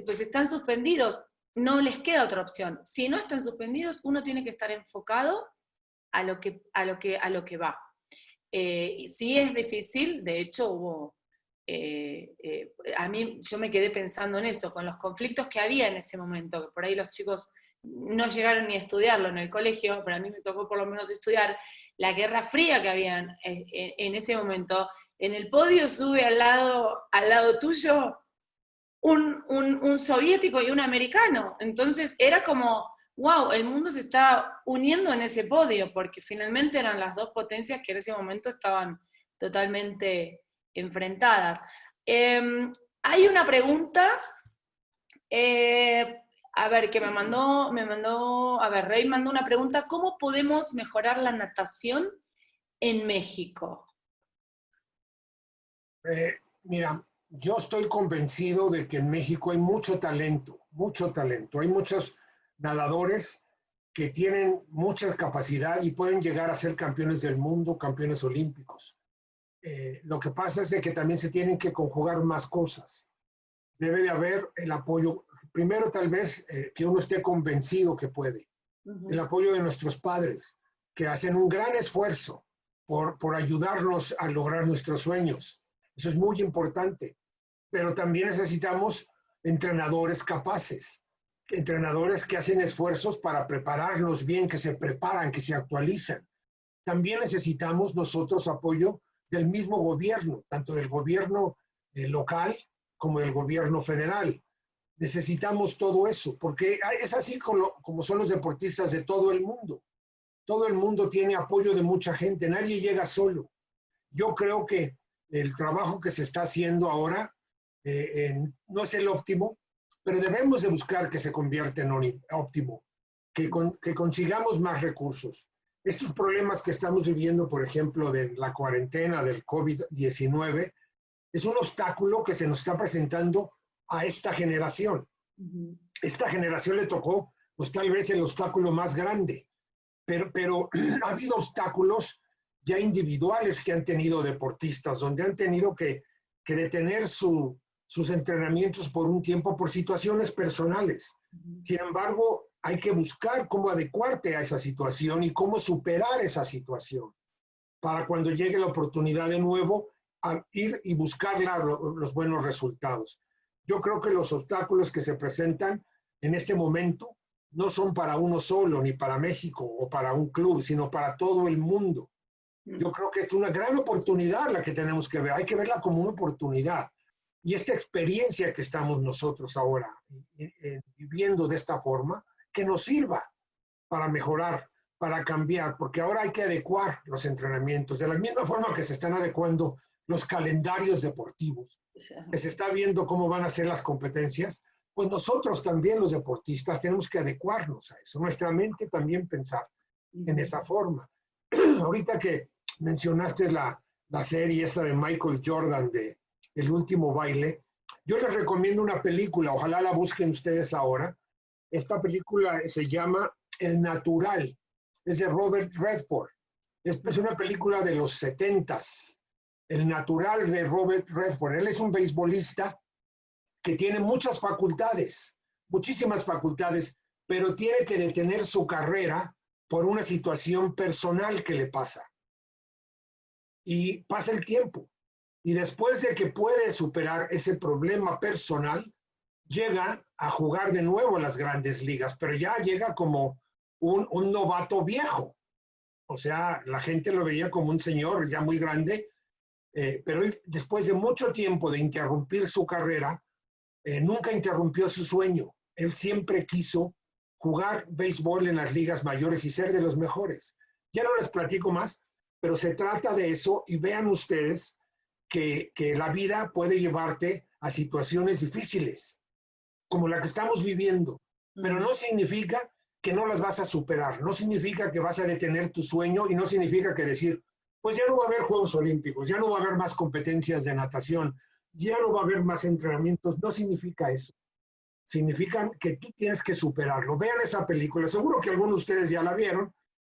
pues están suspendidos, no les queda otra opción. Si no están suspendidos, uno tiene que estar enfocado a lo que va. Sí es difícil, de hecho hubo, a mí yo me quedé pensando en eso, con los conflictos que había en ese momento, que por ahí los chicos no llegaron ni a estudiarlo en el colegio, pero a mí me tocó por lo menos estudiar la Guerra Fría que había en ese momento. En el podio sube al lado tuyo un soviético y un americano. Entonces era como, wow, el mundo se está uniendo en ese podio, porque finalmente eran las dos potencias que en ese momento estaban totalmente enfrentadas. Hay una pregunta, a ver, que me mandó, a ver, Rey mandó una pregunta: ¿cómo podemos mejorar la natación en México? Mira, yo estoy convencido de que en México hay mucho talento, mucho talento. Hay muchos nadadores que tienen mucha capacidad y pueden llegar a ser campeones del mundo, campeones olímpicos. Lo que pasa es de que también se tienen que conjugar más cosas. Debe de haber el apoyo, primero tal vez que uno esté convencido que puede. El apoyo de nuestros padres, que hacen un gran esfuerzo por ayudarnos a lograr nuestros sueños. Eso es muy importante. Pero también necesitamos entrenadores capaces, entrenadores que hacen esfuerzos para prepararnos bien, que se preparan, que se actualizan. También necesitamos nosotros apoyo del mismo gobierno, tanto del gobierno local como del gobierno federal. Necesitamos todo eso, porque es así como son los deportistas de todo el mundo. Todo el mundo tiene apoyo de mucha gente, nadie llega solo. Yo creo que el trabajo que se está haciendo ahora no es el óptimo, pero debemos de buscar que se convierta en óptimo, que consigamos más recursos. Estos problemas que estamos viviendo, por ejemplo, de la cuarentena del COVID-19, es un obstáculo que se nos está presentando a esta generación. Esta generación le tocó, pues tal vez el obstáculo más grande, pero ha habido obstáculos ya individuales que han tenido deportistas, donde han tenido que detener sus entrenamientos por un tiempo por situaciones personales. Sin embargo, hay que buscar cómo adecuarte a esa situación y cómo superar esa situación para cuando llegue la oportunidad de nuevo a ir y buscar los buenos resultados. Yo creo que los obstáculos que se presentan en este momento no son para uno solo, ni para México o para un club, sino para todo el mundo. Yo creo que es una gran oportunidad la que tenemos que ver. Hay que verla como una oportunidad. Y esta experiencia que estamos nosotros ahora viviendo de esta forma, que nos sirva para mejorar, para cambiar, porque ahora hay que adecuar los entrenamientos, de la misma forma que se están adecuando los calendarios deportivos, que se está viendo cómo van a ser las competencias, pues nosotros también los deportistas tenemos que adecuarnos a eso, nuestra mente también pensar en esa forma. Ahorita que mencionaste la serie esta de Michael Jordan de El Último Baile, yo les recomiendo una película, ojalá la busquen ustedes ahora. Esta película se llama El Natural, es de Robert Redford. Es una película de los 70s. El Natural de Robert Redford. Él es un beisbolista que tiene muchas facultades, muchísimas facultades, pero tiene que detener su carrera por una situación personal que le pasa. Y pasa el tiempo. Y después de que puede superar ese problema personal, llega a jugar de nuevo en las grandes ligas, pero ya llega como un novato viejo. O sea, la gente lo veía como un señor ya muy grande, pero él, después de mucho tiempo de interrumpir su carrera, nunca interrumpió su sueño. Él siempre quiso jugar béisbol en las ligas mayores y ser de los mejores. Ya no les platico más, pero se trata de eso y vean ustedes que la vida puede llevarte a situaciones difíciles, como la que estamos viviendo, pero no significa que no las vas a superar, no significa que vas a detener tu sueño y no significa que decir, pues ya no va a haber Juegos Olímpicos, ya no va a haber más competencias de natación, ya no va a haber más entrenamientos, no significa eso. Significan que tú tienes que superarlo. Vean esa película, seguro que algunos de ustedes ya la vieron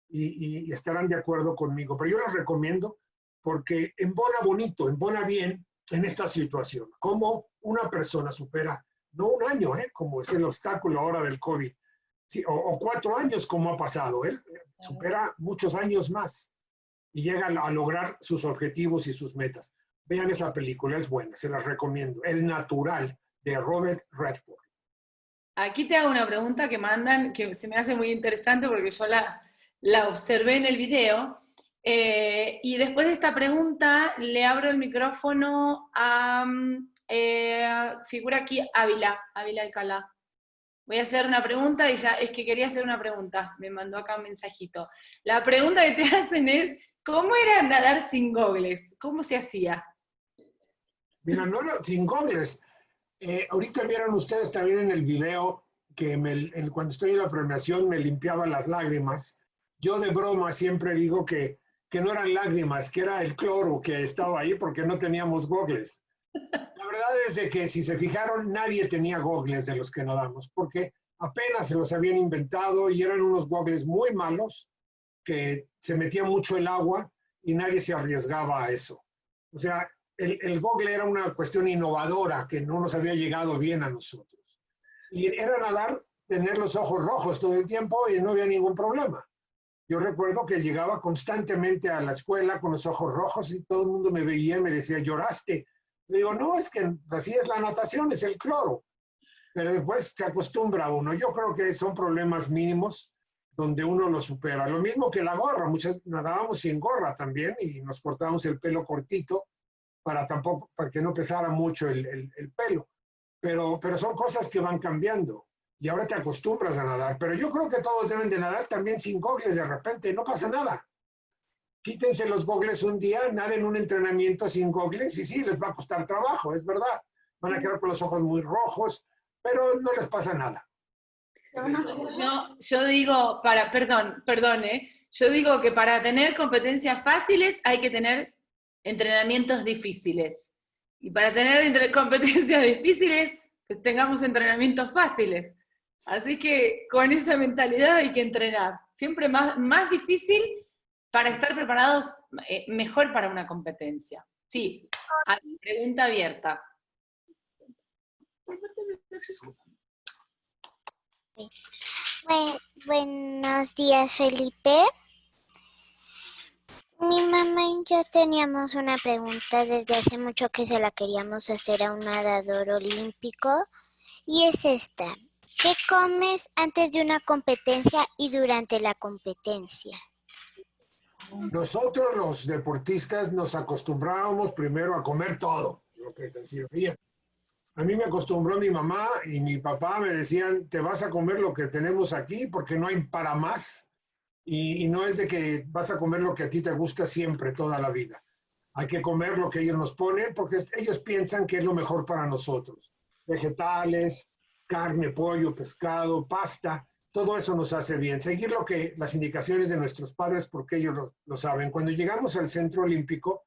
y estarán de acuerdo conmigo, pero yo les recomiendo porque embona bonito, embona bien en esta situación. Cómo una persona supera, no un año, como es el obstáculo ahora del COVID, sí, o 4 años como ha pasado, él supera muchos años más y llega a lograr sus objetivos y sus metas. Vean esa película, es buena, se las recomiendo. El Natural, de Robert Redford. Aquí te hago una pregunta que mandan, que se me hace muy interesante porque yo la observé en el video. Y después de esta pregunta, le abro el micrófono a, figura aquí Ávila Alcalá. Voy a hacer una pregunta y ya, es que quería hacer una pregunta, me mandó acá un mensajito. La pregunta que te hacen es, ¿cómo era nadar sin gogles? ¿Cómo se hacía? Mira, no era sin gogles. Ahorita vieron ustedes también en el video que cuando estoy en la premiación me limpiaba las lágrimas. Yo de broma siempre digo que no eran lágrimas, que era el cloro que estaba ahí porque no teníamos gogles. La verdad es de que si se fijaron, nadie tenía gogles de los que nadamos, porque apenas se los habían inventado y eran unos gogles muy malos, que se metía mucho el agua y nadie se arriesgaba a eso. O sea, el gogle era una cuestión innovadora que no nos había llegado bien a nosotros. Y era nadar, tener los ojos rojos todo el tiempo y no había ningún problema. Yo recuerdo que llegaba constantemente a la escuela con los ojos rojos y todo el mundo me veía y me decía, ¿lloraste? Le digo, no, es que así es la natación, es el cloro. Pero después se acostumbra uno. Yo creo que son problemas mínimos donde uno lo supera. Lo mismo que la gorra. Muchas nadábamos sin gorra también y nos cortábamos el pelo cortito para que no pesara mucho el pelo. Pero son cosas que van cambiando. Y ahora te acostumbras a nadar. Pero yo creo que todos deben de nadar también sin gogles de repente. No pasa nada. Quítense los gogles un día, naden un entrenamiento sin gogles y sí, les va a costar trabajo, es verdad. Van a quedar con los ojos muy rojos, pero no les pasa nada. Yo digo, perdón, yo digo que para tener competencias fáciles hay que tener entrenamientos difíciles. Y para tener competencias difíciles, pues tengamos entrenamientos fáciles. Así que con esa mentalidad hay que entrenar. Siempre más difícil para estar preparados mejor para una competencia. Sí, pregunta abierta. Buenos días, Felipe. Mi mamá y yo teníamos una pregunta desde hace mucho que se la queríamos hacer a un nadador olímpico y es esta. ¿Qué comes antes de una competencia y durante la competencia? Nosotros los deportistas nos acostumbrábamos primero a comer todo, lo que te servía. A mí me acostumbró mi mamá y mi papá, me decían, te vas a comer lo que tenemos aquí porque no hay para más. Y no es de que vas a comer lo que a ti te gusta siempre, toda la vida. Hay que comer lo que ellos nos ponen porque ellos piensan que es lo mejor para nosotros. Vegetales, carne, pollo, pescado, pasta, todo eso nos hace bien. Seguir las indicaciones de nuestros padres porque ellos lo saben. Cuando llegamos al Centro Olímpico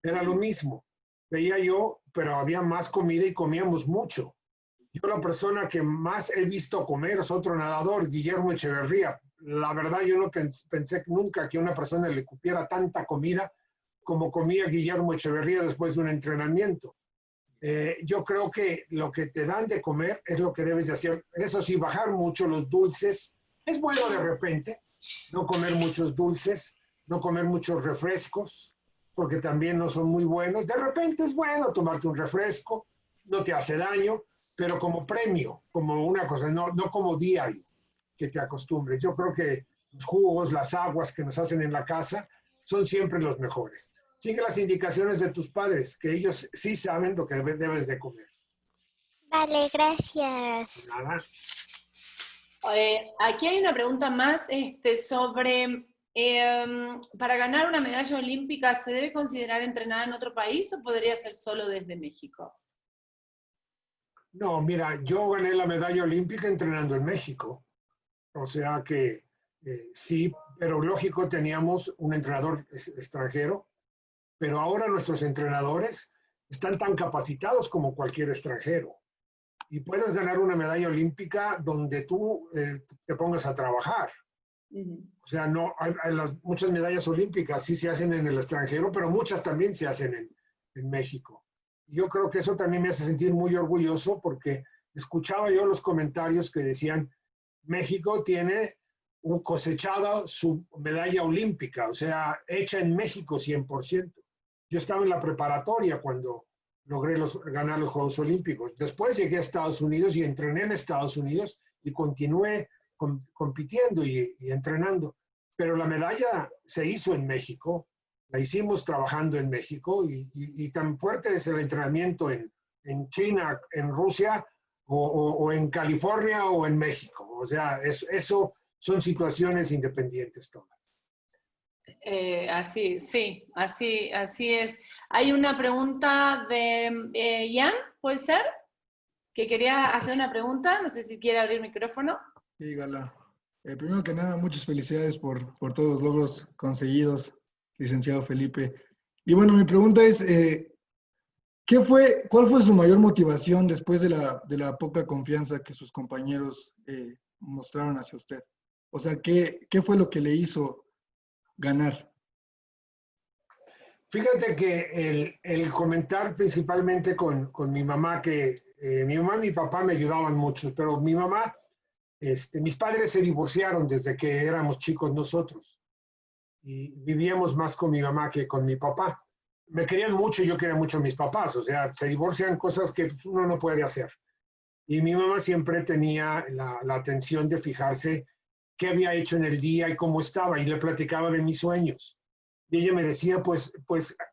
era lo mismo. Veía yo, pero había más comida y comíamos mucho. Yo la persona que más he visto comer es otro nadador, Guillermo Echeverría. La verdad yo no pensé nunca que una persona le cupiera tanta comida como comía Guillermo Echeverría después de un entrenamiento. Yo creo que lo que te dan de comer es lo que debes de hacer. Eso sí, bajar mucho los dulces. Es bueno de repente no comer muchos dulces, no comer muchos refrescos, porque también no son muy buenos. De repente es bueno tomarte un refresco, no te hace daño, pero como premio, como una cosa, no como diario, que te acostumbres. Yo creo que los jugos, las aguas que nos hacen en la casa son siempre los mejores. Sigue las indicaciones de tus padres, que ellos sí saben lo que debes de comer. Vale, gracias. Nada. Aquí hay una pregunta más sobre ¿Para ganar una medalla olímpica se debe considerar entrenada en otro país o podría ser solo desde México? No, mira, yo gané la medalla olímpica entrenando en México. O sea que sí, pero lógico, teníamos un entrenador extranjero, pero ahora nuestros entrenadores están tan capacitados como cualquier extranjero. Y puedes ganar una medalla olímpica donde tú te pongas a trabajar. O sea, no, muchas medallas olímpicas sí se hacen en el extranjero, pero muchas también se hacen en México. Yo creo que eso también me hace sentir muy orgulloso porque escuchaba yo los comentarios que decían, México tiene cosechada su medalla olímpica, o sea, hecha en México 100%. Yo estaba en la preparatoria cuando logré ganar los Juegos Olímpicos. Después llegué a Estados Unidos y entrené en Estados Unidos y continué compitiendo y entrenando. Pero la medalla se hizo en México, la hicimos trabajando en México y tan fuerte es el entrenamiento en China, en Rusia o en California o en México. O sea, eso son situaciones independientes todas. Así, sí, así es. Hay una pregunta de Ian, ¿puede ser? Que quería hacer una pregunta, no sé si quiere abrir micrófono. Sí, Gala. Primero que nada, muchas felicidades por todos los logros conseguidos, licenciado Felipe. Y bueno, mi pregunta es, ¿cuál fue su mayor motivación después de la poca confianza que sus compañeros mostraron hacia usted? O sea, ¿qué fue lo que le hizo ganar? Fíjate que el comentar principalmente con mi mamá, que mi mamá y mi papá me ayudaban mucho, pero mi mamá, mis padres se divorciaron desde que éramos chicos nosotros y vivíamos más con mi mamá que con mi papá. Me querían mucho y yo quería mucho a mis papás, o sea, se divorcian cosas que uno no puede hacer. Y mi mamá siempre tenía la atención de fijarse qué había hecho en el día y cómo estaba, y le platicaba de mis sueños. Y ella me decía, pues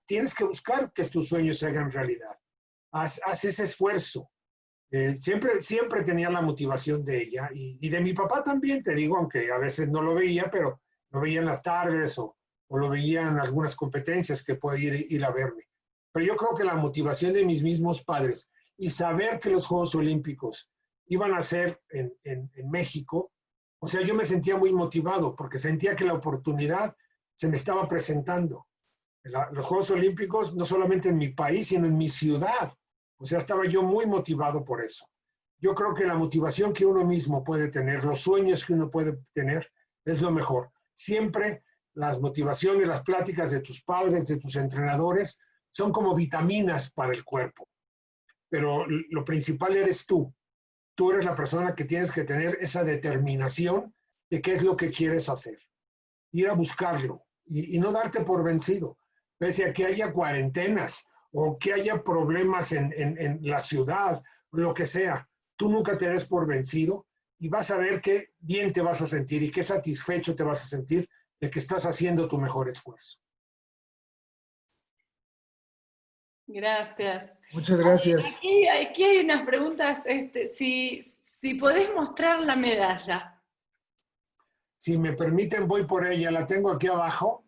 tienes que buscar que tus sueños se hagan realidad. Haz ese esfuerzo. Siempre tenía la motivación de ella y de mi papá también, te digo, aunque a veces no lo veía, pero lo veía en las tardes o lo veía en algunas competencias que puede ir a verme. Pero yo creo que la motivación de mis mismos padres y saber que los Juegos Olímpicos iban a ser en México, o sea, yo me sentía muy motivado porque sentía que la oportunidad se me estaba presentando. Los Juegos Olímpicos, no solamente en mi país, sino en mi ciudad. O sea, estaba yo muy motivado por eso. Yo creo que la motivación que uno mismo puede tener, los sueños que uno puede tener, es lo mejor. Siempre las motivaciones, las pláticas de tus padres, de tus entrenadores, son como vitaminas para el cuerpo. Pero lo principal eres tú. Tú eres la persona que tienes que tener esa determinación de qué es lo que quieres hacer. Ir a buscarlo y no darte por vencido. Pese a que haya cuarentenas o que haya problemas en la ciudad, lo que sea, tú nunca te des por vencido y vas a ver qué bien te vas a sentir y qué satisfecho te vas a sentir de que estás haciendo tu mejor esfuerzo. Gracias. Muchas gracias. Aquí hay unas preguntas, si podés mostrar la medalla. Si me permiten, voy por ella, la tengo aquí abajo.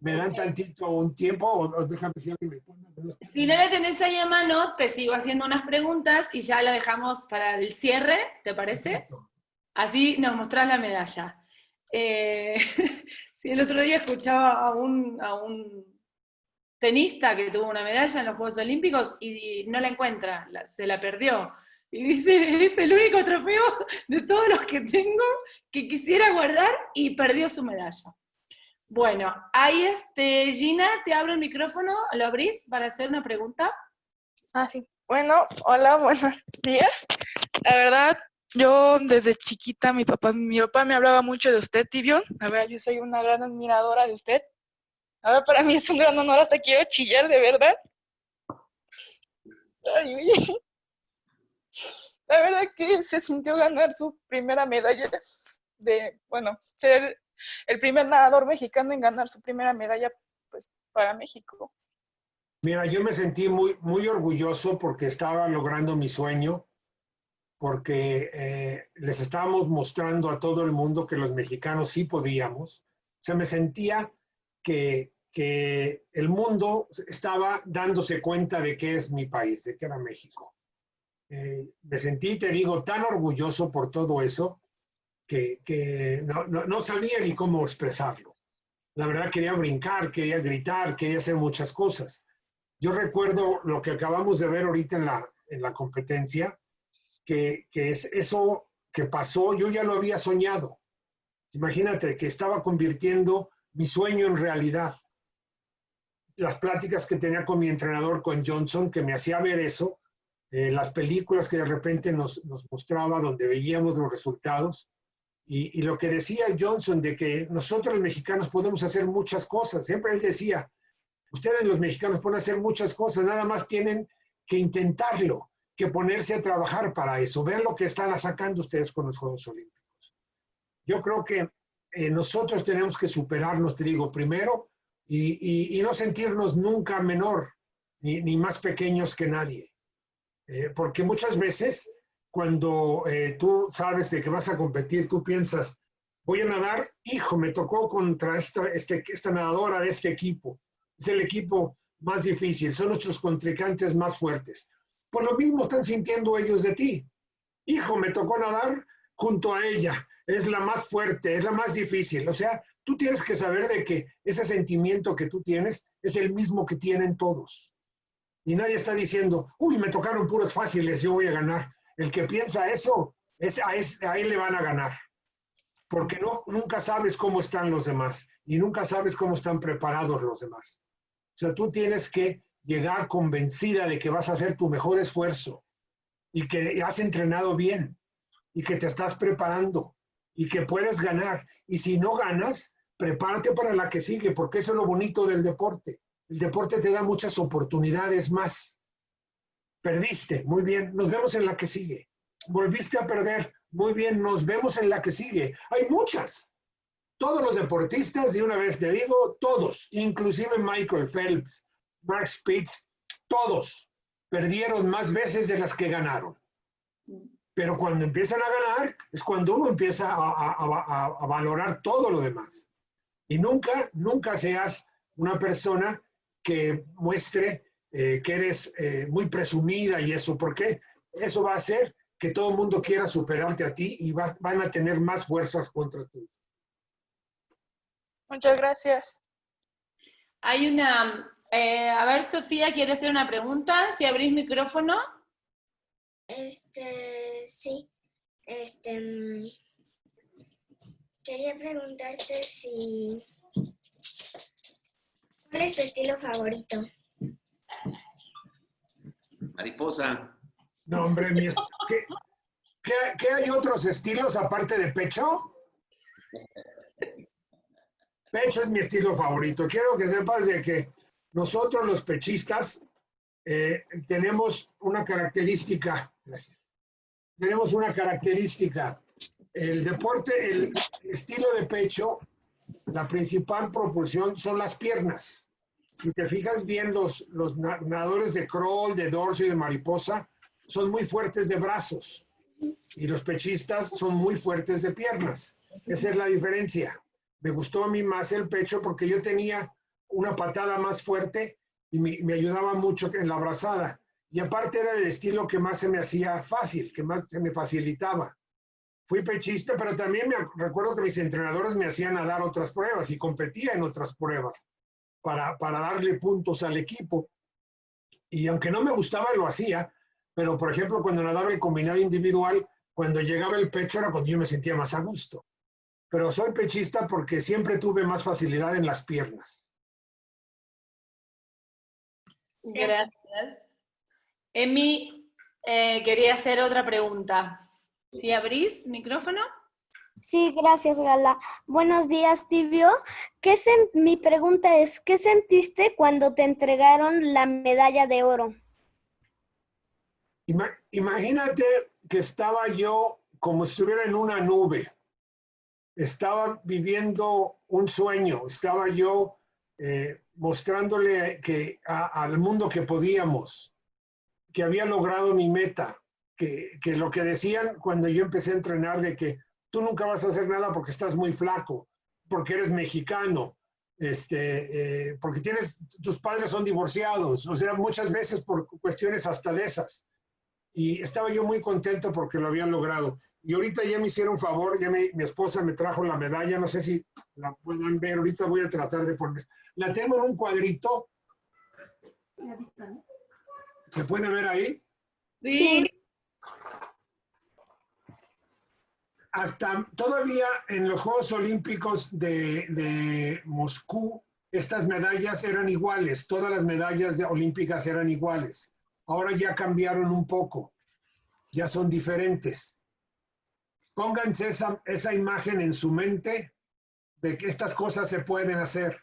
¿Me dan tantito un tiempo o déjame si alguien me pone? Si no la tenés ahí a mano, te sigo haciendo unas preguntas y ya la dejamos para el cierre, ¿te parece? Perfecto. Así nos mostrás la medalla. Sí, el otro día escuchaba a un tenista que tuvo una medalla en los Juegos Olímpicos y no la encuentra, se la perdió. Y dice, es el único trofeo de todos los que tengo que quisiera guardar y perdió su medalla. Bueno, ahí Gina, te abro el micrófono, ¿lo abrís para hacer una pregunta? Sí. Bueno, hola, buenos días. La verdad, yo desde chiquita, mi papá me hablaba mucho de usted, Tibión. La verdad, yo soy una gran admiradora de usted. Ahora para mí es un gran honor, hasta quiero chillar, de verdad. Ay, oye. La verdad que se sintió ganar su primera medalla ser el primer nadador mexicano en ganar su primera medalla, pues, para México. Mira, yo me sentí muy, muy orgulloso porque estaba logrando mi sueño, porque les estábamos mostrando a todo el mundo que los mexicanos sí podíamos, Se me sentía que el mundo estaba dándose cuenta de qué es mi país, de qué era México. Me sentí, te digo, tan orgulloso por todo eso que no sabía ni cómo expresarlo. La verdad quería brincar, quería gritar, quería hacer muchas cosas. Yo recuerdo lo que acabamos de ver ahorita en la competencia, que es eso que pasó, yo ya lo había soñado. Imagínate que estaba convirtiendo mi sueño en realidad. Las pláticas que tenía con mi entrenador, con Johnson, que me hacía ver eso, las películas que de repente nos mostraba, donde veíamos los resultados, y lo que decía Johnson de que nosotros los mexicanos podemos hacer muchas cosas. Siempre él decía, ustedes los mexicanos pueden hacer muchas cosas, nada más tienen que intentarlo, que ponerse a trabajar para eso. Vean lo que están sacando ustedes con los Juegos Olímpicos. Yo creo que nosotros tenemos que superarnos, te digo, primero, y no sentirnos nunca menor, ni más pequeños que nadie. Porque muchas veces, cuando tú sabes de que vas a competir, tú piensas, voy a nadar, hijo, me tocó contra esta nadadora de este equipo. Es el equipo más difícil, son nuestros contrincantes más fuertes. Pues lo mismo están sintiendo ellos de ti. Hijo, me tocó nadar junto a ella, es la más fuerte, es la más difícil. O sea, tú tienes que saber de que ese sentimiento que tú tienes es el mismo que tienen todos. Y nadie está diciendo, uy, me tocaron puros fáciles, yo voy a ganar. El que piensa eso, a él le van a ganar. Porque nunca sabes cómo están los demás y nunca sabes cómo están preparados los demás. O sea, tú tienes que llegar convencida de que vas a hacer tu mejor esfuerzo y que has entrenado bien y que te estás preparando y que puedes ganar. Y si no ganas, prepárate para la que sigue, porque eso es lo bonito del deporte. El deporte te da muchas oportunidades más. Perdiste, muy bien, nos vemos en la que sigue. Volviste a perder, muy bien, nos vemos en la que sigue. Hay muchas. Todos los deportistas, de una vez te digo, todos, inclusive Michael Phelps, Mark Spitz, todos perdieron más veces de las que ganaron. Pero cuando empiezan a ganar, es cuando uno empieza a valorar todo lo demás. Y nunca seas una persona que muestre que eres muy presumida y eso, porque eso va a hacer que todo el mundo quiera superarte a ti y van a tener más fuerzas contra ti. Muchas gracias. Hay una... a ver, Sofía, ¿quiere hacer una pregunta? Si abrís micrófono. Sí. Quería preguntarte si... ¿Cuál es tu estilo favorito? Mariposa. No, hombre, ¿qué hay otros estilos aparte de pecho? Pecho es mi estilo favorito. Quiero que sepas de que nosotros los pechistas tenemos una característica. Gracias. Tenemos una característica. El deporte, el estilo de pecho, la principal propulsión son las piernas. Si te fijas bien, los nadadores de crawl, de dorso y de mariposa son muy fuertes de brazos. Y los pechistas son muy fuertes de piernas. Esa es la diferencia. Me gustó a mí más el pecho porque yo tenía una patada más fuerte y me ayudaba mucho en la brazada. Y aparte era el estilo que más se me hacía fácil, que más se me facilitaba. Fui pechista, pero también recuerdo que mis entrenadores me hacían nadar otras pruebas y competía en otras pruebas para darle puntos al equipo. Y aunque no me gustaba, lo hacía. Pero, por ejemplo, cuando nadaba el combinado individual, cuando llegaba el pecho era cuando yo me sentía más a gusto. Pero soy pechista porque siempre tuve más facilidad en las piernas. Gracias. Emi, quería hacer otra pregunta. ¿Sí abrís micrófono? Sí, gracias, Gala. Buenos días, Tibio. Mi pregunta es, ¿qué sentiste cuando te entregaron la medalla de oro? Imagínate que estaba yo como si estuviera en una nube. Estaba viviendo un sueño. Estaba yo mostrándole al mundo que podíamos, que había logrado mi meta, que lo que decían cuando yo empecé a entrenar de que tú nunca vas a hacer nada porque estás muy flaco. porque eres mexicano, porque tus padres son divorciados, o sea, muchas veces por cuestiones hasta de esas. Y estaba yo muy contento porque lo habían logrado. Y ahorita ya me hicieron un favor, ya mi esposa me trajo la medalla, no sé si la pueden ver, ahorita voy a tratar de poner. La tengo en un cuadrito. ¿Se puede ver ahí? Sí. Hasta todavía en los Juegos Olímpicos de Moscú, estas medallas eran iguales, todas las medallas olímpicas eran iguales. Ahora ya cambiaron un poco, ya son diferentes. Pónganse esa imagen en su mente de que estas cosas se pueden hacer.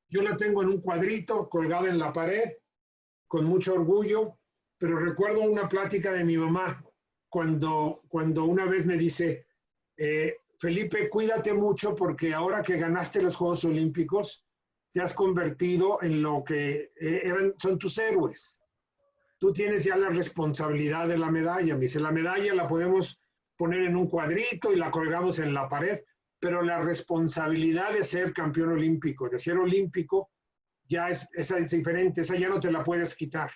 Yo la tengo en un cuadrito colgada en la pared, con mucho orgullo, pero recuerdo una plática de mi mamá cuando una vez me dice, Felipe, cuídate mucho porque ahora que ganaste los Juegos Olímpicos, te has convertido en lo que son tus héroes. Tú tienes ya la responsabilidad de la medalla. Me dice, la medalla la podemos poner en un cuadrito y la colgamos en la pared, pero la responsabilidad de ser campeón olímpico, de ser olímpico, esa es diferente, esa ya no te la puedes quitar,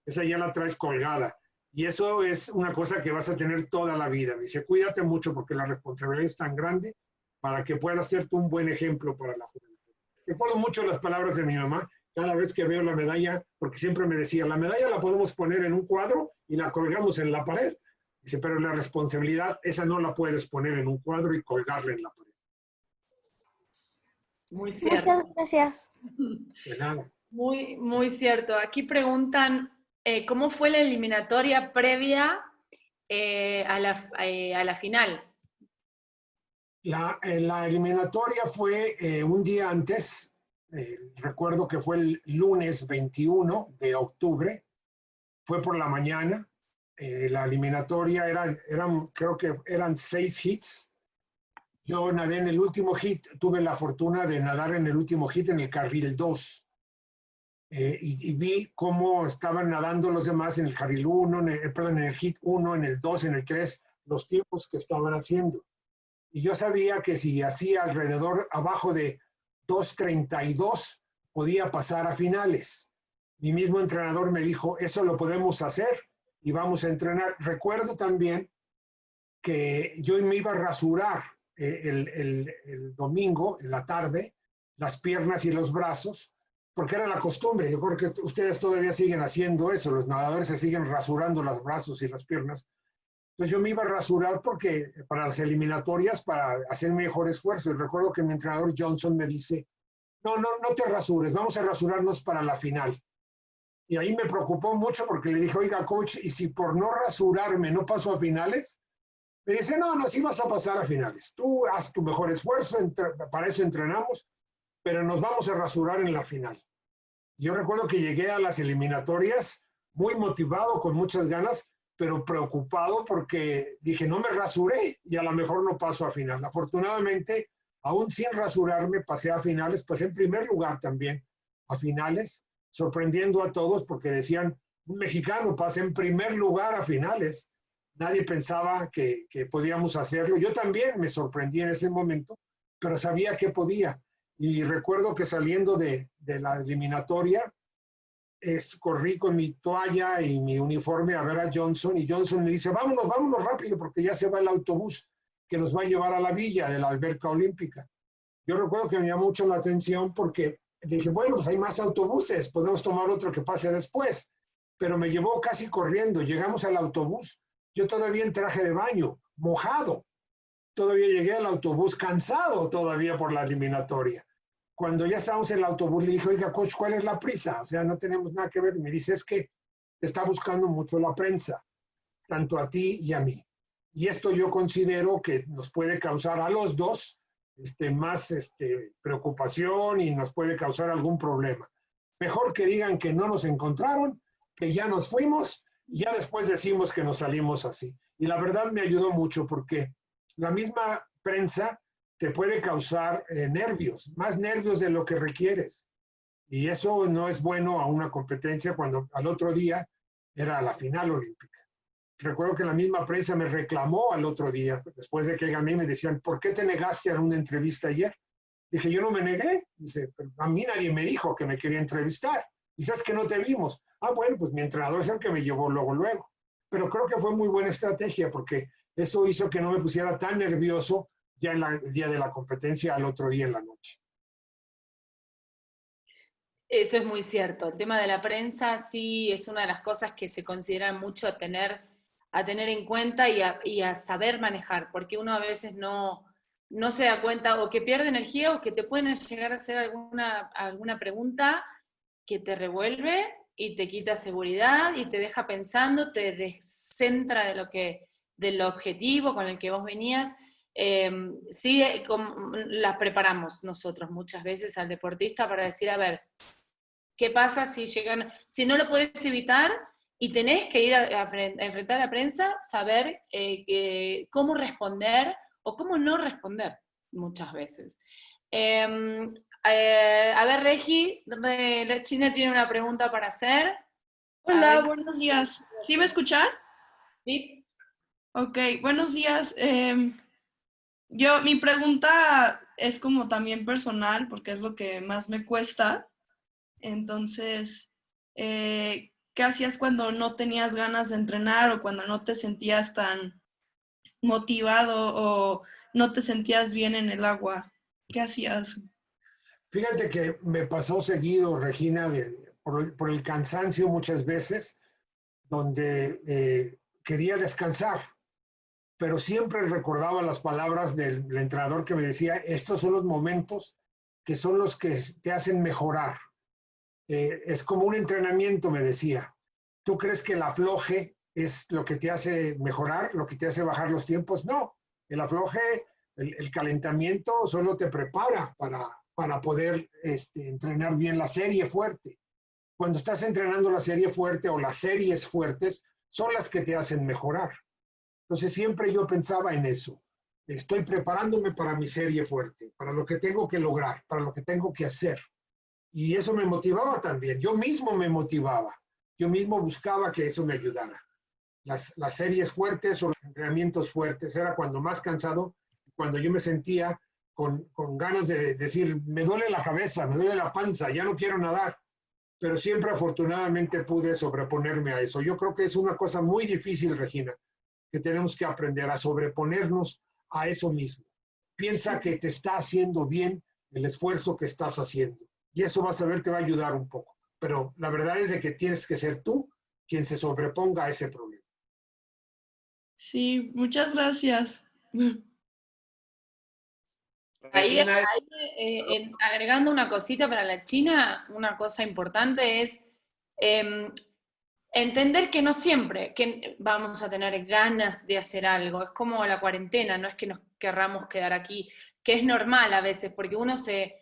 esa ya la traes colgada. Y eso es una cosa que vas a tener toda la vida. Me dice, cuídate mucho porque la responsabilidad es tan grande para que puedas ser tú un buen ejemplo para la juventud. Recuerdo mucho las palabras de mi mamá cada vez que veo la medalla, porque siempre me decía, la medalla la podemos poner en un cuadro y la colgamos en la pared. Dice, pero la responsabilidad, esa no la puedes poner en un cuadro y colgarla en la pared. Muy cierto. Muchas gracias. De nada. Muy, muy cierto. Aquí preguntan, ¿cómo fue la eliminatoria previa a la final? La eliminatoria fue un día antes, recuerdo que fue el lunes 21 de octubre, fue por la mañana. La eliminatoria creo que eran 6 hits. Yo nadé en el último hit, tuve la fortuna de nadar en el último hit en el carril 2. Y vi cómo estaban nadando los demás en el carril 1, en el hit 1, en el 2, en el 3, los tiempos que estaban haciendo. Y yo sabía que si hacía abajo de 2:32, podía pasar a finales. Mi mismo entrenador me dijo, eso lo podemos hacer y vamos a entrenar. Recuerdo también que yo me iba a rasurar el domingo, en la tarde, las piernas y los brazos, porque era la costumbre. Yo creo que ustedes todavía siguen haciendo eso, los nadadores se siguen rasurando los brazos y las piernas. Entonces yo me iba a rasurar para las eliminatorias, para hacer mejor esfuerzo. Y recuerdo que mi entrenador Johnson me dice, no te rasures, vamos a rasurarnos para la final. Y ahí me preocupó mucho porque le dije, oiga, coach, ¿y si por no rasurarme no paso a finales? Me dice, no, sí vas a pasar a finales. Tú haz tu mejor esfuerzo, para eso entrenamos, pero nos vamos a rasurar en la final. Yo recuerdo que llegué a las eliminatorias muy motivado, con muchas ganas, pero preocupado porque dije, no me rasuré y a lo mejor no paso a final. Afortunadamente, aún sin rasurarme, pasé a finales, pasé en primer lugar también a finales, sorprendiendo a todos porque decían, un mexicano pasa en primer lugar a finales. Nadie pensaba que podíamos hacerlo. Yo también me sorprendí en ese momento, pero sabía que podía. Y recuerdo que saliendo de la eliminatoria, corrí con mi toalla y mi uniforme a ver a Johnson, y Johnson me dice, vámonos rápido porque ya se va el autobús que nos va a llevar a la villa de la alberca olímpica. Yo recuerdo que me llamó mucho la atención porque dije, bueno, pues hay más autobuses, podemos tomar otro que pase después, pero me llevó casi corriendo. Llegamos al autobús, yo todavía en traje de baño, mojado, todavía llegué al autobús cansado todavía por la eliminatoria. Cuando ya estábamos en el autobús, le dije, oiga, coach, ¿cuál es la prisa? O sea, no tenemos nada que ver. Y me dice, es que está buscando mucho la prensa, tanto a ti y a mí. Y esto yo considero que nos puede causar a los dos más preocupación y nos puede causar algún problema. Mejor que digan que no nos encontraron, que ya nos fuimos y ya después decimos que nos salimos así. Y la verdad me ayudó mucho porque la misma prensa te puede causar nervios, más nervios de lo que requieres. Y eso no es bueno a una competencia cuando al otro día era la final olímpica. Recuerdo que la misma prensa me reclamó al otro día, después de que gané, me decían, ¿por qué te negaste a una entrevista ayer? Dije, yo no me negué. Dice, pero a mí nadie me dijo que me quería entrevistar. Quizás que no te vimos. Ah, bueno, pues mi entrenador es el que me llevó luego. Pero creo que fue muy buena estrategia porque eso hizo que no me pusiera tan nervioso ya el día de la competencia al otro día en la noche. Eso es muy cierto. El tema de la prensa sí es una de las cosas que se considera mucho a tener en cuenta y a saber manejar, porque uno a veces no se da cuenta o que pierde energía o que te pueden llegar a hacer alguna pregunta que te revuelve y te quita seguridad y te deja pensando, te descentra del objetivo con el que vos venías. Sí, las preparamos nosotros muchas veces al deportista para decir, a ver, ¿qué pasa si no lo puedes evitar y tenés que ir a enfrentar a la prensa, saber cómo responder o cómo no responder muchas veces? A ver, Regi, la China tiene una pregunta para hacer. Hola, buenos días. ¿Sí me escuchan? Sí. Ok, buenos días. Mi pregunta es como también personal, porque es lo que más me cuesta. Entonces, ¿qué hacías cuando no tenías ganas de entrenar o cuando no te sentías tan motivado o no te sentías bien en el agua? ¿Qué hacías? Fíjate que me pasó seguido, Regina, por el cansancio muchas veces, donde quería descansar, pero siempre recordaba las palabras del entrenador que me decía, estos son los momentos que son los que te hacen mejorar. Es como un entrenamiento, me decía. ¿Tú crees que el afloje es lo que te hace mejorar, lo que te hace bajar los tiempos? No, el afloje, el calentamiento solo te prepara para poder entrenar bien la serie fuerte. Cuando estás entrenando la serie fuerte o las series fuertes, son las que te hacen mejorar. Entonces siempre yo pensaba en eso. Estoy preparándome para mi serie fuerte, para lo que tengo que lograr, para lo que tengo que hacer. Y eso me motivaba también. Yo mismo me motivaba. Yo mismo buscaba que eso me ayudara. Las series fuertes o los entrenamientos fuertes era cuando más cansado, cuando yo me sentía con ganas de decir, me duele la cabeza, me duele la panza, ya no quiero nadar. Pero siempre afortunadamente pude sobreponerme a eso. Yo creo que es una cosa muy difícil, Regina, que tenemos que aprender a sobreponernos a eso mismo. Piensa que te está haciendo bien el esfuerzo que estás haciendo. Y eso vas a ver, te va a ayudar un poco. Pero la verdad es de que tienes que ser tú quien se sobreponga a ese problema. Sí, muchas gracias. Ahí, agregando una cosita para la China, una cosa importante es entender que no siempre que vamos a tener ganas de hacer algo. Es como la cuarentena, no es que nos querramos quedar aquí, que es normal a veces, porque uno se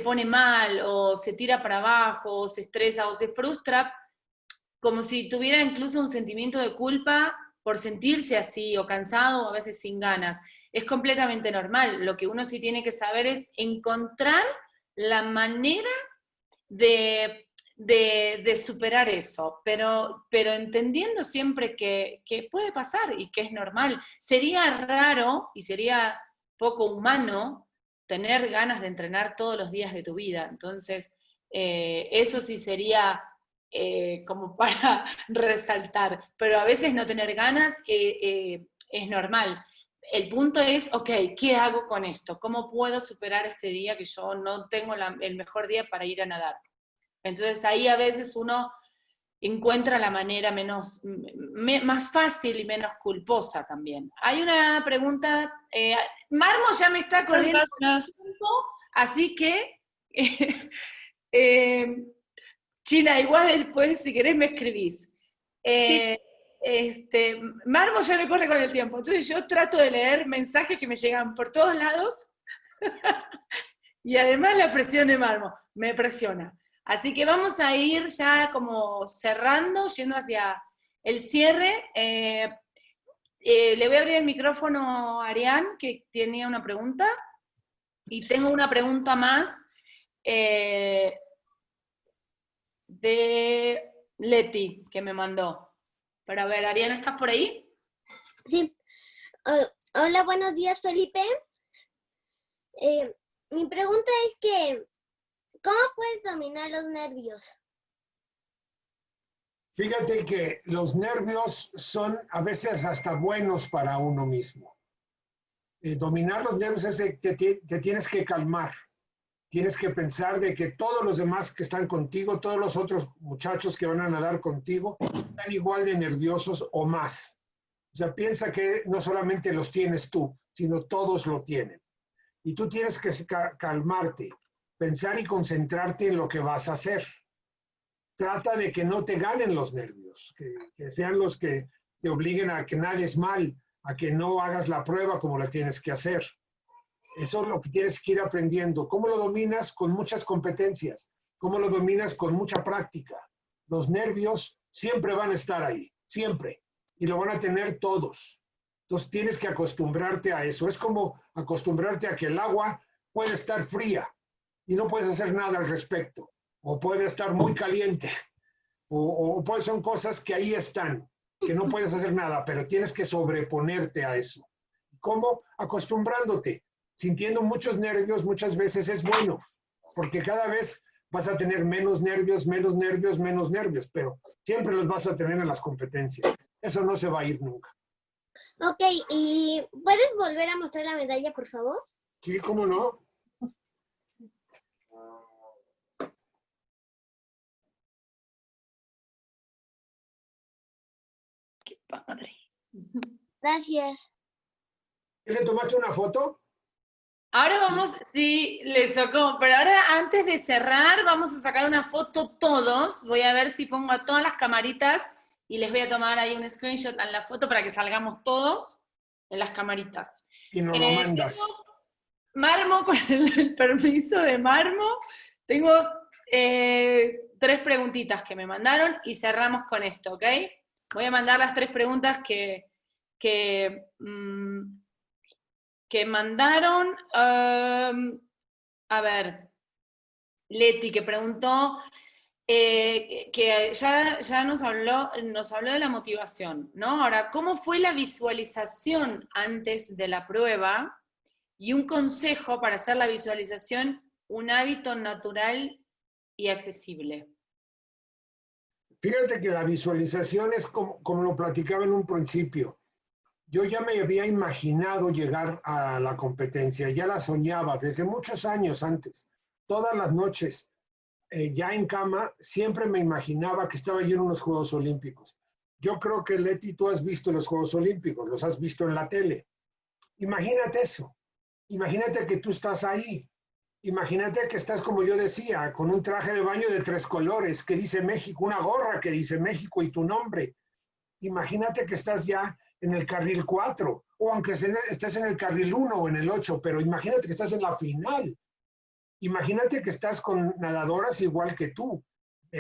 pone mal, o se tira para abajo, o se estresa, o se frustra, como si tuviera incluso un sentimiento de culpa por sentirse así, o cansado, o a veces sin ganas. Es completamente normal. Lo que uno sí tiene que saber es encontrar la manera de superar eso, pero entendiendo siempre que puede pasar y que es normal. Sería raro y sería poco humano tener ganas de entrenar todos los días de tu vida. Entonces, eso sí sería como para resaltar, pero a veces no tener ganas es normal. El punto es, ok, ¿qué hago con esto? ¿Cómo puedo superar este día que yo no tengo el mejor día para ir a nadar? Entonces ahí a veces uno encuentra la manera más fácil y menos culposa también. Hay una pregunta, Marmo ya me está corriendo el tiempo, así que China, igual después si querés me escribís. Sí. Marmo ya me corre con el tiempo, entonces yo trato de leer mensajes que me llegan por todos lados y además la presión de Marmo me presiona. Así que vamos a ir ya como cerrando, yendo hacia el cierre. Le voy a abrir el micrófono a Arián, que tenía una pregunta, y tengo una pregunta más de Leti, que me mandó. Pero a ver, Arián, ¿estás por ahí? Sí. Hola, buenos días, Felipe. mi pregunta es que, ¿cómo puedes dominar los nervios? Fíjate que los nervios son a veces hasta buenos para uno mismo. Dominar los nervios es que te tienes que calmar. Tienes que pensar de que todos los demás que están contigo, todos los otros muchachos que van a nadar contigo, están igual de nerviosos o más. O sea, piensa que no solamente los tienes tú, sino todos lo tienen. Y tú tienes que calmarte, pensar y concentrarte en lo que vas a hacer. Trata de que no te ganen los nervios, que sean los que te obliguen a que nades mal, a que no hagas la prueba como la tienes que hacer. Eso es lo que tienes que ir aprendiendo. ¿Cómo lo dominas? Con muchas competencias. ¿Cómo lo dominas? Con mucha práctica. Los nervios siempre van a estar ahí, siempre. Y lo van a tener todos. Entonces tienes que acostumbrarte a eso. Es como acostumbrarte a que el agua puede estar fría y no puedes hacer nada al respecto. O puede estar muy caliente. O son cosas que ahí están, que no puedes hacer nada, pero tienes que sobreponerte a eso. ¿Cómo? Acostumbrándote. Sintiendo muchos nervios muchas veces es bueno, porque cada vez vas a tener menos nervios, pero siempre los vas a tener en las competencias. Eso no se va a ir nunca. Ok, ¿y puedes volver a mostrar la medalla, por favor? Sí, ¿cómo no? Qué padre. Gracias. ¿Le tomaste una foto? Ahora vamos, sí, le sacó, pero ahora antes de cerrar vamos a sacar una foto todos. Voy a ver si pongo a todas las camaritas y les voy a tomar ahí un screenshot en la foto para que salgamos todos en las camaritas. Y nos lo mandas. Marmo, con el permiso de Marmo, tengo 3 preguntitas que me mandaron y cerramos con esto, ¿ok? Voy a mandar las 3 preguntas que mandaron. A ver, Leti, que preguntó, que ya nos habló de la motivación, ¿no? Ahora, ¿cómo fue la visualización antes de la prueba? Y un consejo para hacer la visualización un hábito natural y accesible. Fíjate que la visualización es como lo platicaba en un principio. Yo ya me había imaginado llegar a la competencia, ya la soñaba desde muchos años antes. Todas las noches, ya en cama, siempre me imaginaba que estaba yo en unos Juegos Olímpicos. Yo creo que, Leti, tú has visto los Juegos Olímpicos, los has visto en la tele. Imagínate eso. Imagínate que tú estás ahí. Imagínate que estás, como yo decía, con un traje de baño de 3 colores que dice México, una gorra que dice México y tu nombre. Imagínate que estás ya en el carril 4, o aunque estés en el carril 1 o en el 8, pero imagínate que estás en la final. Imagínate que estás con nadadoras igual que tú,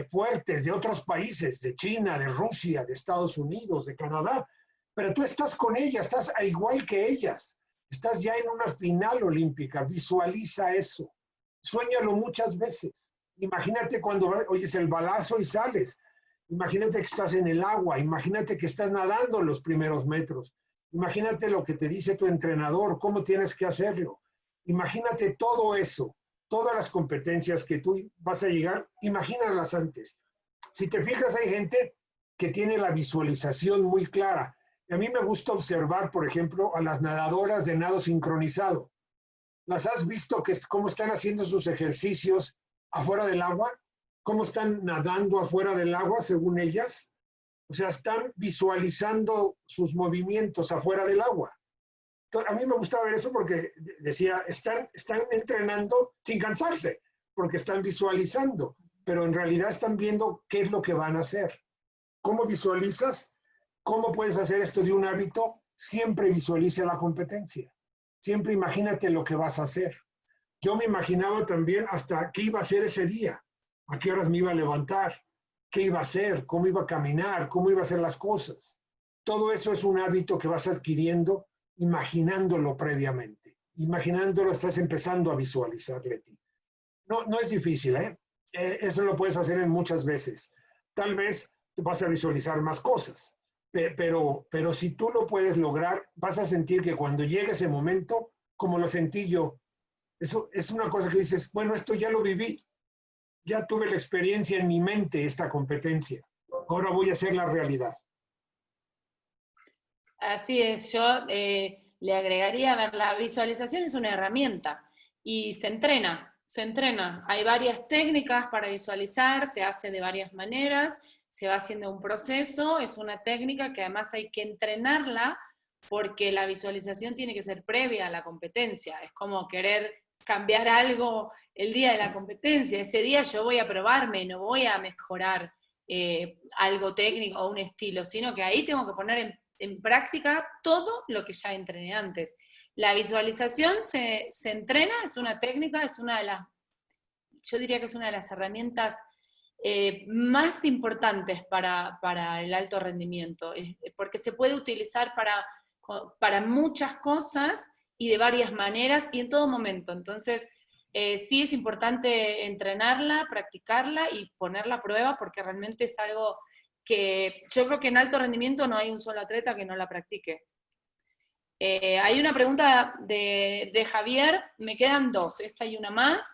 fuertes, de otros países, de China, de Rusia, de Estados Unidos, de Canadá, pero tú estás con ellas, estás igual que ellas. Estás ya en una final olímpica, visualiza eso, suéñalo muchas veces. Imagínate cuando oyes el balazo y sales. Imagínate que estás en el agua, imagínate que estás nadando los primeros metros. Imagínate lo que te dice tu entrenador, cómo tienes que hacerlo. Imagínate todo eso, todas las competencias que tú vas a llegar, imagínalas antes. Si te fijas, hay gente que tiene la visualización muy clara. A mí me gusta observar, por ejemplo, a las nadadoras de nado sincronizado. ¿Las has visto cómo están haciendo sus ejercicios afuera del agua? ¿Cómo están nadando afuera del agua, según ellas? O sea, están visualizando sus movimientos afuera del agua. Entonces, a mí me gustaba ver eso porque decía, están entrenando sin cansarse, porque están visualizando, pero en realidad están viendo qué es lo que van a hacer. ¿Cómo visualizas? ¿Cómo puedes hacer esto de un hábito? Siempre visualiza la competencia. Siempre imagínate lo que vas a hacer. Yo me imaginaba también hasta qué iba a hacer ese día, a qué horas me iba a levantar, qué iba a hacer, cómo iba a caminar, cómo iba a hacer las cosas. Todo eso es un hábito que vas adquiriendo imaginándolo previamente. Imaginándolo estás empezando a visualizar, Leti. No es difícil, ¿eh? Eso lo puedes hacer en muchas veces. Tal vez te vas a visualizar más cosas. Pero si tú lo puedes lograr, vas a sentir que cuando llegue ese momento, como lo sentí yo, Eso es una cosa que dices, bueno, esto ya lo viví, ya tuve la experiencia en mi mente, esta competencia. Ahora voy a hacer la realidad. Así es, yo le agregaría, a ver, la visualización es una herramienta y se entrena, se entrena. Hay varias técnicas para visualizar, se hace de varias maneras, se va haciendo un proceso, es una técnica que además hay que entrenarla porque la visualización tiene que ser previa a la competencia, es como querer cambiar algo el día de la competencia, ese día yo voy a probarme, no voy a mejorar algo técnico o un estilo, sino que ahí tengo que poner en práctica todo lo que ya entrené antes. La visualización se entrena, es una técnica, es una de las, yo diría que es una de las herramientas más importantes para el alto rendimiento, porque se puede utilizar para muchas cosas y de varias maneras y en todo momento. Entonces, sí es importante entrenarla, practicarla y ponerla a prueba porque realmente es algo que yo creo que en alto rendimiento no hay un solo atleta que no la practique. Hay una pregunta de Javier, me quedan dos, esta y una más.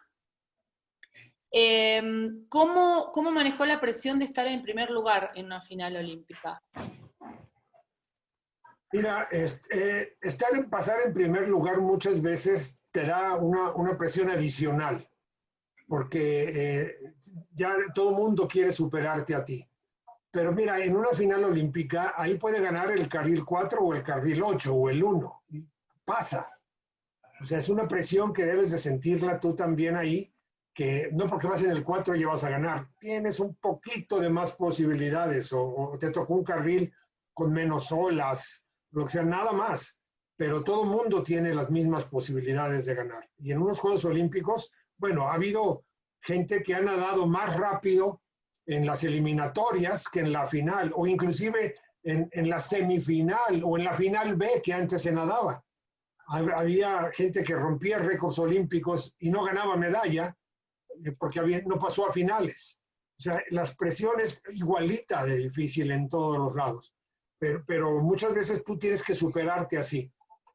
¿Cómo manejó la presión de estar en primer lugar en una final olímpica? Mira, pasar en primer lugar muchas veces te da una presión adicional, porque ya todo el mundo quiere superarte a ti. Pero mira, en una final olímpica, ahí puede ganar el carril 4 o el carril 8 o el 1. Y pasa. O sea, es una presión que debes de sentirla tú también ahí, que no porque vas en el 4 ya vas a ganar. Tienes un poquito de más posibilidades o te tocó un carril con menos olas, lo que sea, nada más. Pero todo el mundo tiene las mismas posibilidades de ganar. Y en unos Juegos Olímpicos, bueno, ha habido gente que ha nadado más rápido en las eliminatorias que en la final, o inclusive en la semifinal o en la final B que antes se nadaba. Había gente que rompía récords olímpicos y no ganaba medalla porque no pasó a finales. O sea, las presiones igualita de difícil en todos los lados, pero muchas veces tú tienes que superarte así.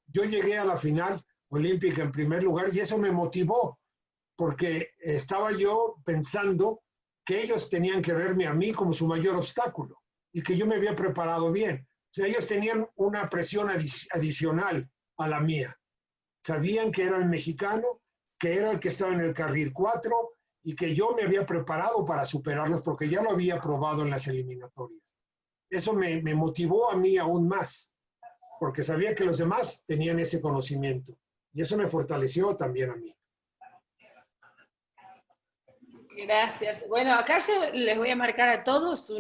Yo llegué a la final olímpica en primer lugar y eso me motivó, porque estaba yo pensando que ellos tenían que verme a mí como su mayor obstáculo y que yo me había preparado bien. O sea, ellos tenían una presión adicional a la mía. Sabían que era el mexicano, que era el que estaba en el carril 4 y que yo me había preparado para superarlos porque ya lo había probado en las eliminatorias. Eso me motivó a mí aún más, porque sabía que los demás tenían ese conocimiento y eso me fortaleció también a mí. Gracias. Bueno, acá yo les voy a marcar a todos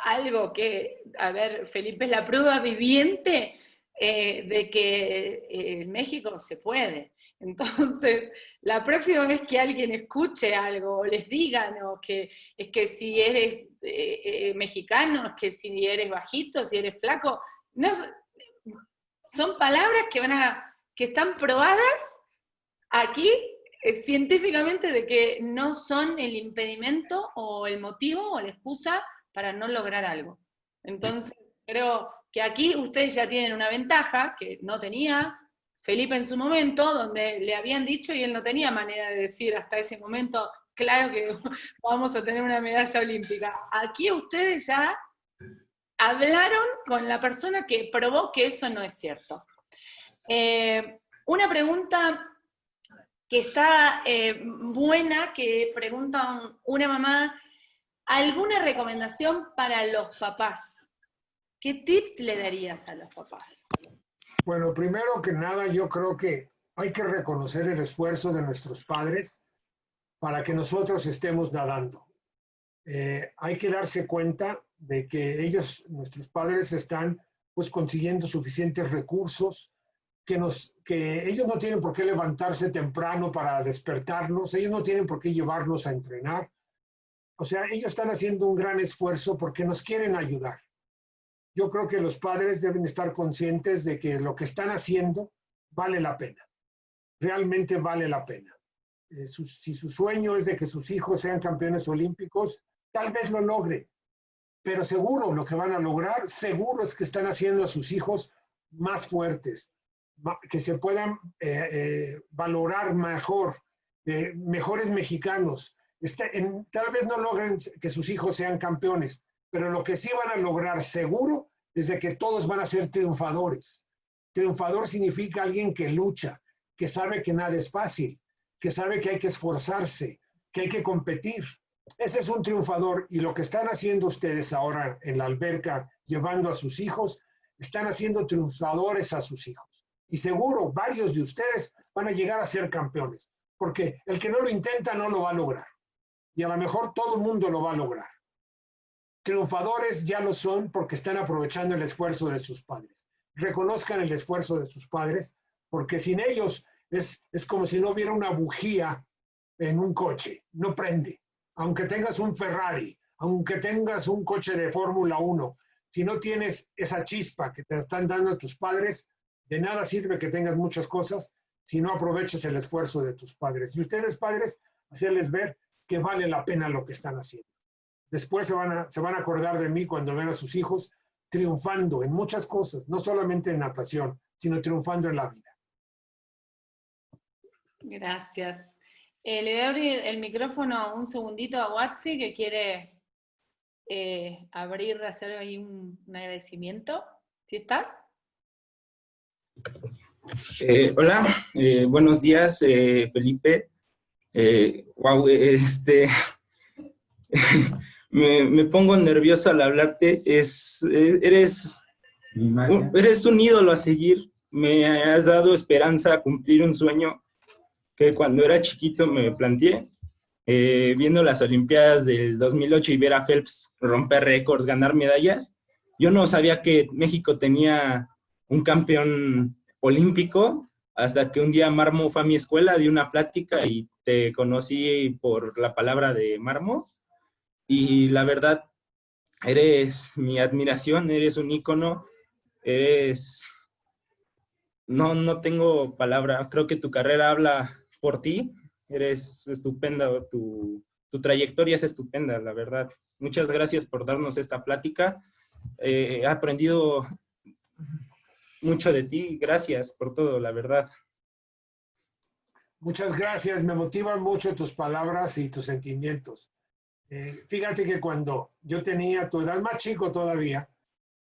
algo que, a ver, Felipe es la prueba viviente de que en México se puede. Entonces, la próxima vez que alguien escuche algo, o les digan, o que es que si eres mexicano, es que si eres bajito, si eres flaco, no, son palabras que están probadas aquí científicamente de que no son el impedimento o el motivo o la excusa para no lograr algo. Entonces, creo que aquí ustedes ya tienen una ventaja que no tenía Felipe en su momento, donde le habían dicho y él no tenía manera de decir hasta ese momento, claro que vamos a tener una medalla olímpica. Aquí ustedes ya hablaron con la persona que probó que eso no es cierto. Una pregunta que está buena, que pregunta una mamá, ¿alguna recomendación para los papás? ¿Qué tips le darías a los papás? Bueno, primero que nada, yo creo que hay que reconocer el esfuerzo de nuestros padres para que nosotros estemos nadando. Hay que darse cuenta de que ellos, nuestros padres, están pues consiguiendo suficientes recursos, que ellos no tienen por qué levantarse temprano para despertarnos, ellos no tienen por qué llevarnos a entrenar. O sea, ellos están haciendo un gran esfuerzo porque nos quieren ayudar. Yo creo que los padres deben estar conscientes de que lo que están haciendo vale la pena. Realmente vale la pena. Si su sueño es de que sus hijos sean campeones olímpicos, tal vez lo logren. Pero seguro lo que van a lograr, seguro es que están haciendo a sus hijos más fuertes, que se puedan valorar mejor, mejores mexicanos. Tal vez no logren que sus hijos sean campeones, pero lo que sí van a lograr seguro es de que todos van a ser triunfadores. Triunfador significa alguien que lucha, que sabe que nada es fácil, que sabe que hay que esforzarse, que hay que competir. Ese es un triunfador, y lo que están haciendo ustedes ahora en la alberca, llevando a sus hijos, están haciendo triunfadores a sus hijos. Y seguro varios de ustedes van a llegar a ser campeones, porque el que no lo intenta no lo va a lograr. Y a lo mejor todo el mundo lo va a lograr. Triunfadores ya lo son porque están aprovechando el esfuerzo de sus padres. Reconozcan el esfuerzo de sus padres, porque sin ellos es como si no hubiera una bujía en un coche, no prende. Aunque tengas un Ferrari, aunque tengas un coche de Fórmula 1, si no tienes esa chispa que te están dando tus padres, de nada sirve que tengas muchas cosas si no aprovechas el esfuerzo de tus padres. Y ustedes, padres, hacerles ver que vale la pena lo que están haciendo. Después se van a acordar de mí cuando ven a sus hijos triunfando en muchas cosas, no solamente en natación, sino triunfando en la vida. Gracias. Le voy a abrir el micrófono un segundito a Watsi, que quiere hacer ahí un agradecimiento. ¿Sí estás? Hola, buenos días, Felipe. Wow, me pongo nervioso al hablarte. Eres un ídolo a seguir. Me has dado esperanza a cumplir un sueño que cuando era chiquito me planteé, viendo las Olimpiadas del 2008 y ver a Phelps romper récords, ganar medallas. Yo no sabía que México tenía un campeón olímpico hasta que un día Marmo fue a mi escuela, di una plática y te conocí por la palabra de Marmo. Y la verdad, eres mi admiración, eres un ícono, no tengo palabra. Creo que tu carrera habla por ti. Eres estupenda, tu trayectoria es estupenda, la verdad. Muchas gracias por darnos esta plática. He aprendido mucho de ti. Gracias por todo, la verdad. Muchas gracias. Me motivan mucho tus palabras y tus sentimientos. Fíjate que cuando yo tenía tu edad, más chico todavía,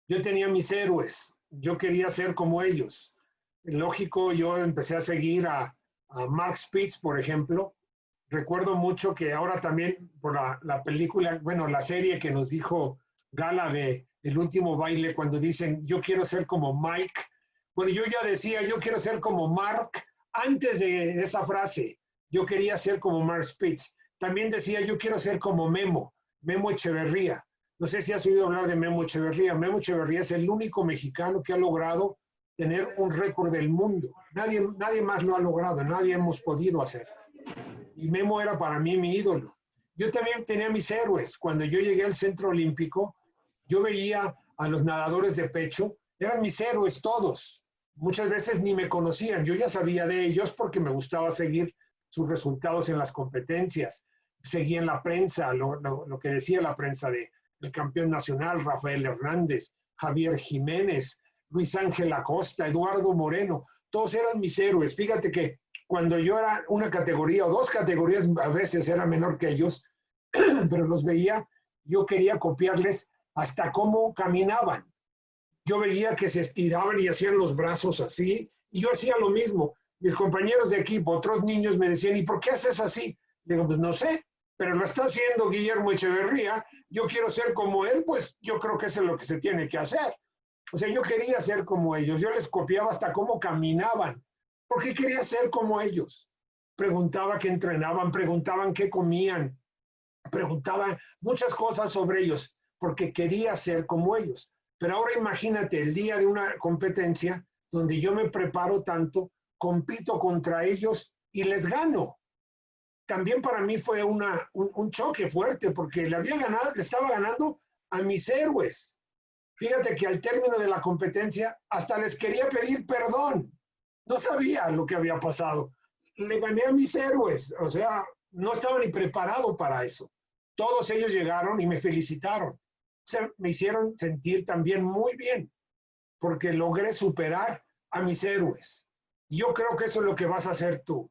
yo tenía mis héroes. Yo quería ser como ellos. Lógico, yo empecé a seguir a Mark Spitz, por ejemplo. Recuerdo mucho que ahora también por la película, bueno, la serie que nos dijo Gala de El Último Baile, cuando dicen, yo quiero ser como Mike. Bueno, yo ya decía, yo quiero ser como Mark, antes de esa frase. Yo quería ser como Mark Spitz. También decía, yo quiero ser como Memo Echeverría. No sé si has oído hablar de Memo Echeverría. Memo Echeverría es el único mexicano que ha logrado tener un récord del mundo. Nadie más lo ha logrado, nadie hemos podido hacer. Y Memo era para mí mi ídolo. Yo también tenía mis héroes. Cuando yo llegué al Centro Olímpico, yo veía a los nadadores de pecho, eran mis héroes todos. Muchas veces ni me conocían, yo ya sabía de ellos porque me gustaba seguir sus resultados en las competencias. Seguía en la prensa, lo que decía la prensa del campeón nacional, Rafael Hernández, Javier Jiménez, Luis Ángel Acosta, Eduardo Moreno, todos eran mis héroes. Fíjate que cuando yo era una categoría o dos categorías, a veces era menor que ellos, pero los veía, yo quería copiarles hasta cómo caminaban. Yo veía que se estiraban y hacían los brazos así, y yo hacía lo mismo. Mis compañeros de equipo, otros niños me decían, ¿y por qué haces así? Digo, pues no sé, pero lo está haciendo Guillermo Echeverría, yo quiero ser como él, pues yo creo que eso es lo que se tiene que hacer. O sea, yo quería ser como ellos, yo les copiaba hasta cómo caminaban, porque quería ser como ellos. Preguntaba qué entrenaban, preguntaban qué comían, preguntaban muchas cosas sobre ellos, porque quería ser como ellos. Pero ahora imagínate el día de una competencia donde yo me preparo tanto, compito contra ellos y les gano. También para mí fue un choque fuerte porque le estaba ganando a mis héroes. Fíjate que al término de la competencia hasta les quería pedir perdón. No sabía lo que había pasado. Le gané a mis héroes, o sea, no estaba ni preparado para eso. Todos ellos llegaron y me felicitaron. O sea, me hicieron sentir también muy bien porque logré superar a mis héroes. Y yo creo que eso es lo que vas a hacer tú.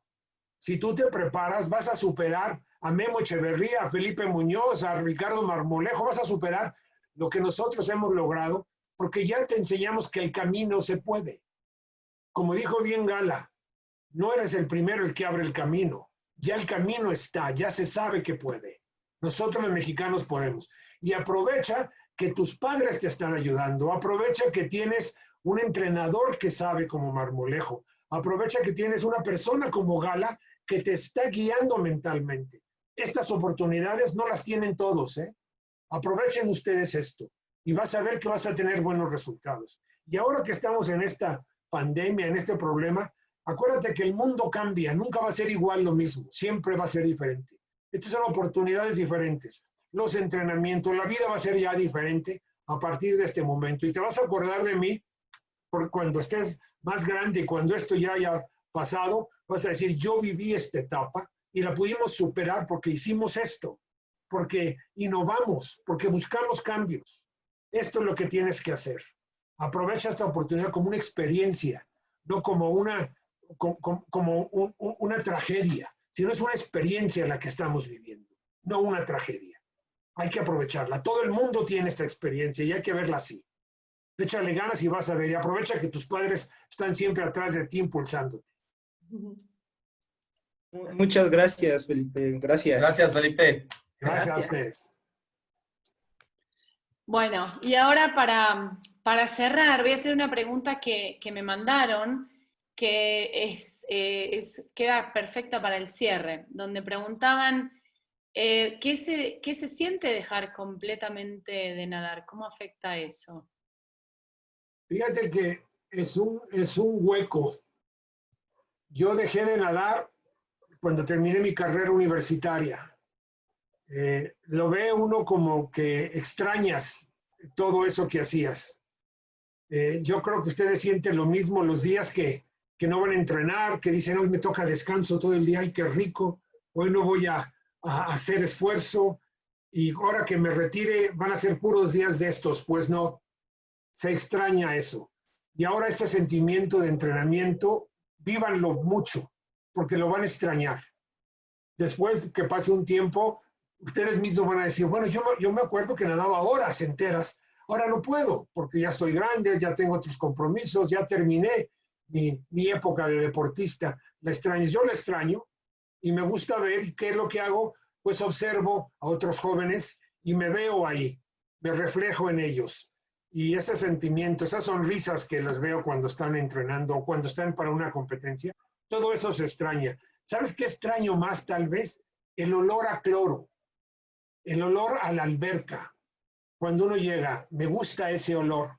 Si tú te preparas, vas a superar a Memo Echeverría, a Felipe Muñoz, a Ricardo Marmolejo, vas a superar lo que nosotros hemos logrado, porque ya te enseñamos que el camino se puede. Como dijo bien Gala, no eres el primero el que abre el camino. Ya el camino está, ya se sabe que puede. Nosotros los mexicanos podemos. Y aprovecha que tus padres te están ayudando. Aprovecha que tienes un entrenador que sabe como Marmolejo. Aprovecha que tienes una persona como Gala que te está guiando mentalmente. Estas oportunidades no las tienen todos, ¿eh? Aprovechen ustedes esto y vas a ver que vas a tener buenos resultados. Y ahora que estamos en esta pandemia, en este problema, acuérdate que el mundo cambia, nunca va a ser igual lo mismo, siempre va a ser diferente. Estas son oportunidades diferentes. Los entrenamientos, la vida va a ser ya diferente a partir de este momento. Y te vas a acordar de mí por cuando estés más grande, cuando esto ya haya pasado, vas a decir, yo viví esta etapa y la pudimos superar porque hicimos esto, porque innovamos, porque buscamos cambios. Esto es lo que tienes que hacer. Aprovecha esta oportunidad como una experiencia, no como una tragedia, sino es una experiencia la que estamos viviendo, no una tragedia. Hay que aprovecharla. Todo el mundo tiene esta experiencia y hay que verla así. Échale ganas y vas a ver. Y aprovecha que tus padres están siempre atrás de ti impulsándote. Muchas gracias, Felipe. Gracias. Gracias, Felipe. Gracias a ustedes. Bueno, y ahora para cerrar, voy a hacer una pregunta que me mandaron, que queda perfecta para el cierre, donde preguntaban ¿qué se siente dejar completamente de nadar? ¿Cómo afecta eso? Fíjate que es un hueco. Yo dejé de nadar cuando terminé mi carrera universitaria. Lo ve uno como que extrañas todo eso que hacías. Yo creo que ustedes sienten lo mismo los días que no van a entrenar, que dicen, hoy me toca descanso todo el día, ¡ay, qué rico! Hoy no voy a hacer esfuerzo y ahora que me retire van a ser puros días de estos. Pues no, se extraña eso. Y ahora este sentimiento de entrenamiento, vívanlo mucho, porque lo van a extrañar. Después que pase un tiempo, ustedes mismos van a decir, bueno, yo me acuerdo que nadaba horas enteras, ahora no puedo, porque ya estoy grande, ya tengo otros compromisos, ya terminé mi época de deportista. La extraño, yo la extraño y me gusta ver qué es lo que hago, pues observo a otros jóvenes y me veo ahí, me reflejo en ellos. Y ese sentimiento, esas sonrisas que las veo cuando están entrenando o cuando están para una competencia, todo eso se extraña. ¿Sabes qué extraño más tal vez? El olor a cloro, el olor a la alberca. Cuando uno llega, me gusta ese olor,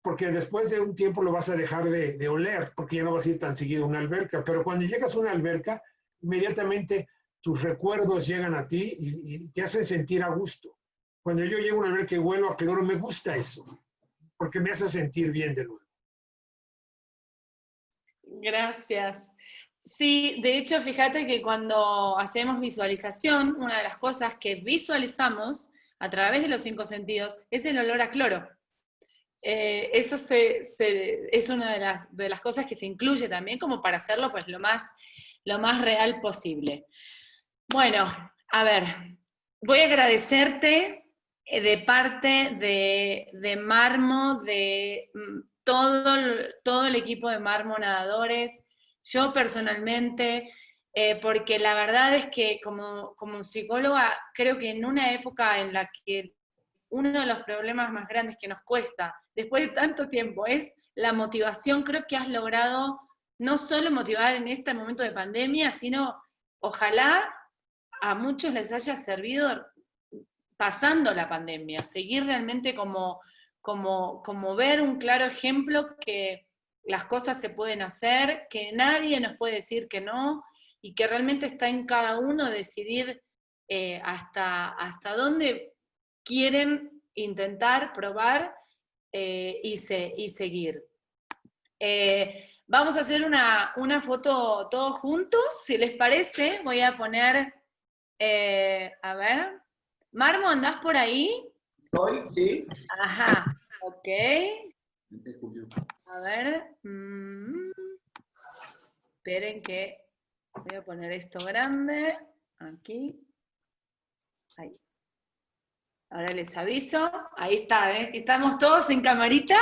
porque después de un tiempo lo vas a dejar de oler, porque ya no vas a ir tan seguido a una alberca. Pero cuando llegas a una alberca, inmediatamente tus recuerdos llegan a ti y te hacen sentir a gusto. Cuando yo llego a una alberca y huelo a cloro, me gusta eso, porque me hace sentir bien de nuevo. Gracias. Sí, de hecho, fíjate que cuando hacemos visualización, una de las cosas que visualizamos a través de los 5 sentidos es el olor a cloro. Eso es una de las cosas que se incluye también como para hacerlo pues, lo más real posible. Bueno, a ver, voy a agradecerte de parte de Marmo, de todo el equipo de Marmo Nadadores, yo personalmente, porque la verdad es que como psicóloga, creo que en una época en la que uno de los problemas más grandes que nos cuesta, después de tanto tiempo, es la motivación. Creo que has logrado no solo motivar en este momento de pandemia, sino ojalá a muchos les haya servido pasando la pandemia, seguir realmente como ver un claro ejemplo que las cosas se pueden hacer, que nadie nos puede decir que no, y que realmente está en cada uno decidir hasta dónde quieren intentar, probar y seguir. Vamos a hacer una foto todos juntos, si les parece. Voy a poner, a ver, Marmo, ¿andás por ahí? Estoy, sí. Ajá, ok. A ver. Esperen que voy a poner esto grande. Aquí. Ahí. Ahora les aviso. Ahí está, ¿ves? Estamos todos en camarita.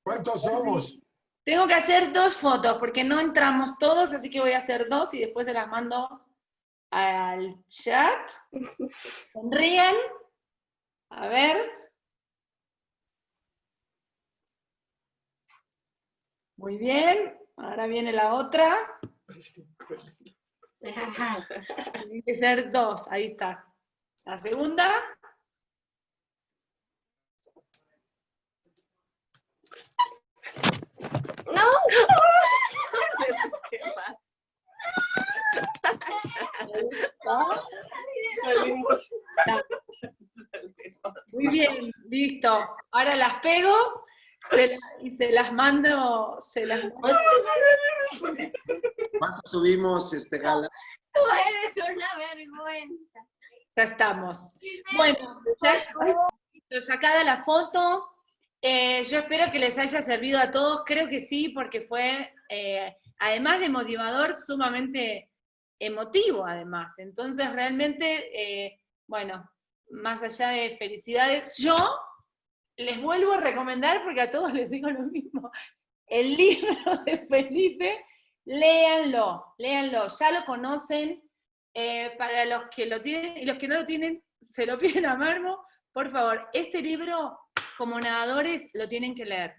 ¿Cuántos somos? Tengo que hacer 2 fotos porque no entramos todos, así que voy a hacer 2 y después se las mando al chat. Sonríen. A ver. Muy bien. Ahora viene la otra. Tiene que ser 2. Ahí está. La segunda. ¡No! Muy bien, listo. Ahora las pego y se las mando. ¿Cuántos tuvimos, Gala? Tú eres una vergüenza. Ya estamos. Bueno, ya sacada la foto. Yo espero que les haya servido a todos. Creo que sí, porque fue, además de motivador, sumamente emotivo, además. Entonces, realmente, bueno, más allá de felicidades, yo les vuelvo a recomendar, porque a todos les digo lo mismo, el libro de Felipe, léanlo, ya lo conocen. Para los que lo tienen y los que no lo tienen, se lo piden a Marmo, por favor, este libro, como nadadores, lo tienen que leer.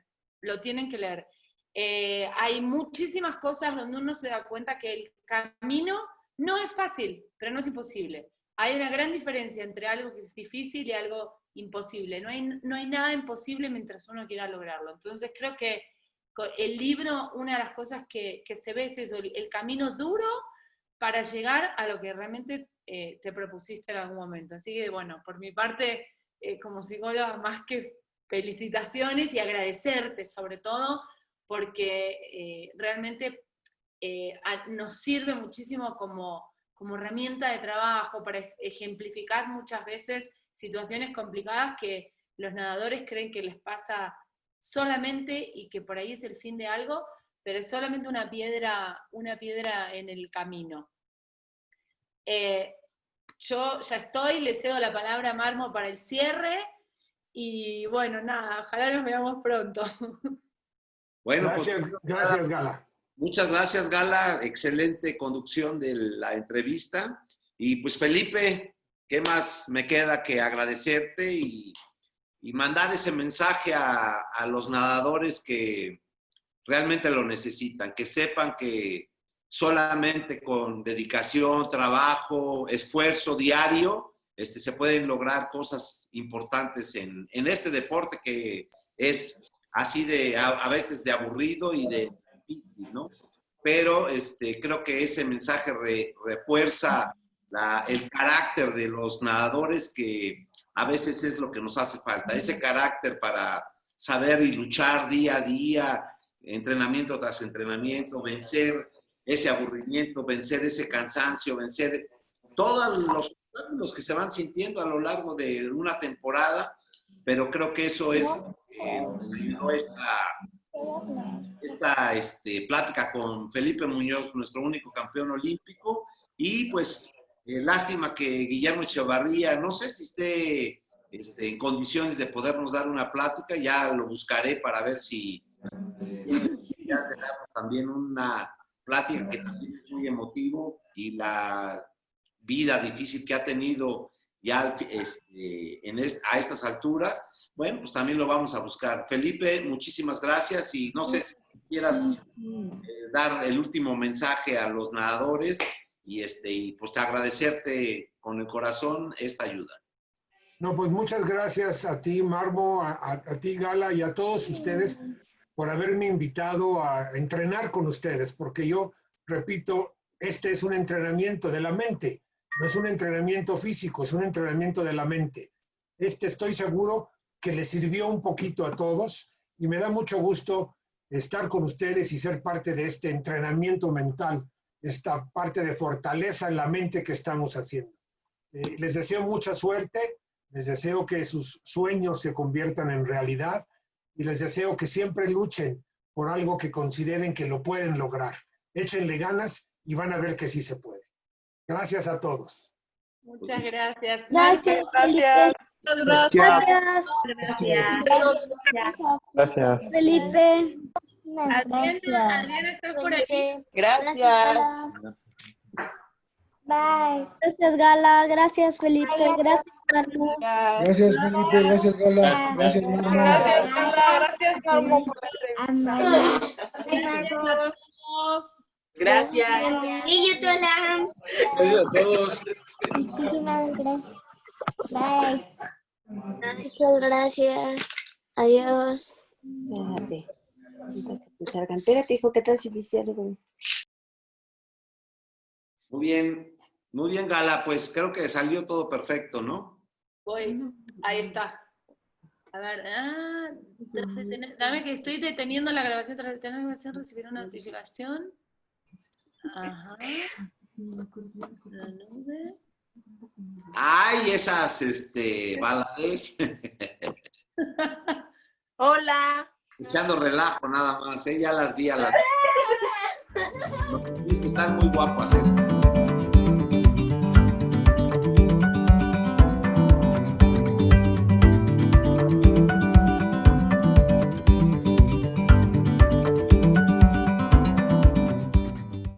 Hay muchísimas cosas donde uno se da cuenta que el camino no es fácil, pero no es imposible. Hay una gran diferencia entre algo que es difícil y algo imposible. No hay nada imposible mientras uno quiera lograrlo. Entonces creo que el libro, una de las cosas que se ve es eso, el camino duro para llegar a lo que realmente te propusiste en algún momento. Así que, bueno, por mi parte, como psicóloga, más que felicitaciones y agradecerte sobre todo, porque realmente nos sirve muchísimo como herramienta de trabajo para ejemplificar muchas veces situaciones complicadas que los nadadores creen que les pasa solamente y que por ahí es el fin de algo, pero es solamente una piedra en el camino. Yo ya estoy, le cedo la palabra a Marmo para el cierre, y bueno, nada, ojalá nos veamos pronto. Bueno, gracias, Gala. Muchas gracias, Gala. Excelente conducción de la entrevista. Y pues, Felipe, ¿qué más me queda que agradecerte y mandar ese mensaje a los nadadores que realmente lo necesitan, que sepan que solamente con dedicación, trabajo, esfuerzo diario, se pueden lograr cosas importantes en este deporte que es así a veces de aburrido y de difícil, ¿no? Pero creo que ese mensaje refuerza el carácter de los nadadores, que a veces es lo que nos hace falta, ese carácter para saber y luchar día a día, entrenamiento tras entrenamiento, vencer ese aburrimiento, vencer ese cansancio, vencer todos los obstáculos que se van sintiendo a lo largo de una temporada, pero creo que eso es esta plática con Felipe Muñoz, nuestro único campeón olímpico, y pues lástima que Guillermo Echevarría, no sé si esté en condiciones de podernos dar una plática, ya lo buscaré para ver si ya tenemos también una plática que también es muy emotivo, y la vida difícil que ha tenido ya a estas alturas. Bueno, pues también lo vamos a buscar. Felipe, muchísimas gracias, y no sé si quieras dar el último mensaje a los nadadores y pues te agradecerte con el corazón esta ayuda. No, pues muchas gracias a ti, Marmo, a ti, Gala, y a todos ustedes por haberme invitado a entrenar con ustedes, porque yo, repito, este es un entrenamiento de la mente, no es un entrenamiento físico, es un entrenamiento de la mente. Estoy seguro que les sirvió un poquito a todos, y me da mucho gusto estar con ustedes y ser parte de este entrenamiento mental, esta parte de fortaleza en la mente que estamos haciendo. Les deseo mucha suerte, les deseo que sus sueños se conviertan en realidad, y les deseo que siempre luchen por algo que consideren que lo pueden lograr. échenle ganas y van a ver que sí se puede. Gracias a todos. Muchas gracias. Gracias, Gracias. Gracias. Gracias. Felipe. Adriana, ¿estás por aquí? Gracias. Bye. Gracias, Gala. Gracias, Felipe. Gracias, Marmo. Gracias, Felipe. Gracias, Gala. Gracias, Marmo. Gracias, Gala. Gracias, Marmo, por la entrevista. Gracias a todos. Gracias. Y yo te la Gracias a todos. Muchísimas gracias. Bye. Muchas gracias. Adiós. Espérate. Ahorita que te salgan. Espérate, hijo, ¿qué tal si dice algo? Muy bien, Gala, pues creo que salió todo perfecto, ¿no? Voy. Ahí está. A ver, dame que estoy deteniendo la grabación. Tras detener la grabación, recibir una notificación. Ajá. La nube. Ay, esas, balades. Hola. Echando relajo nada más, ya las vi a las... Es que están muy guapas,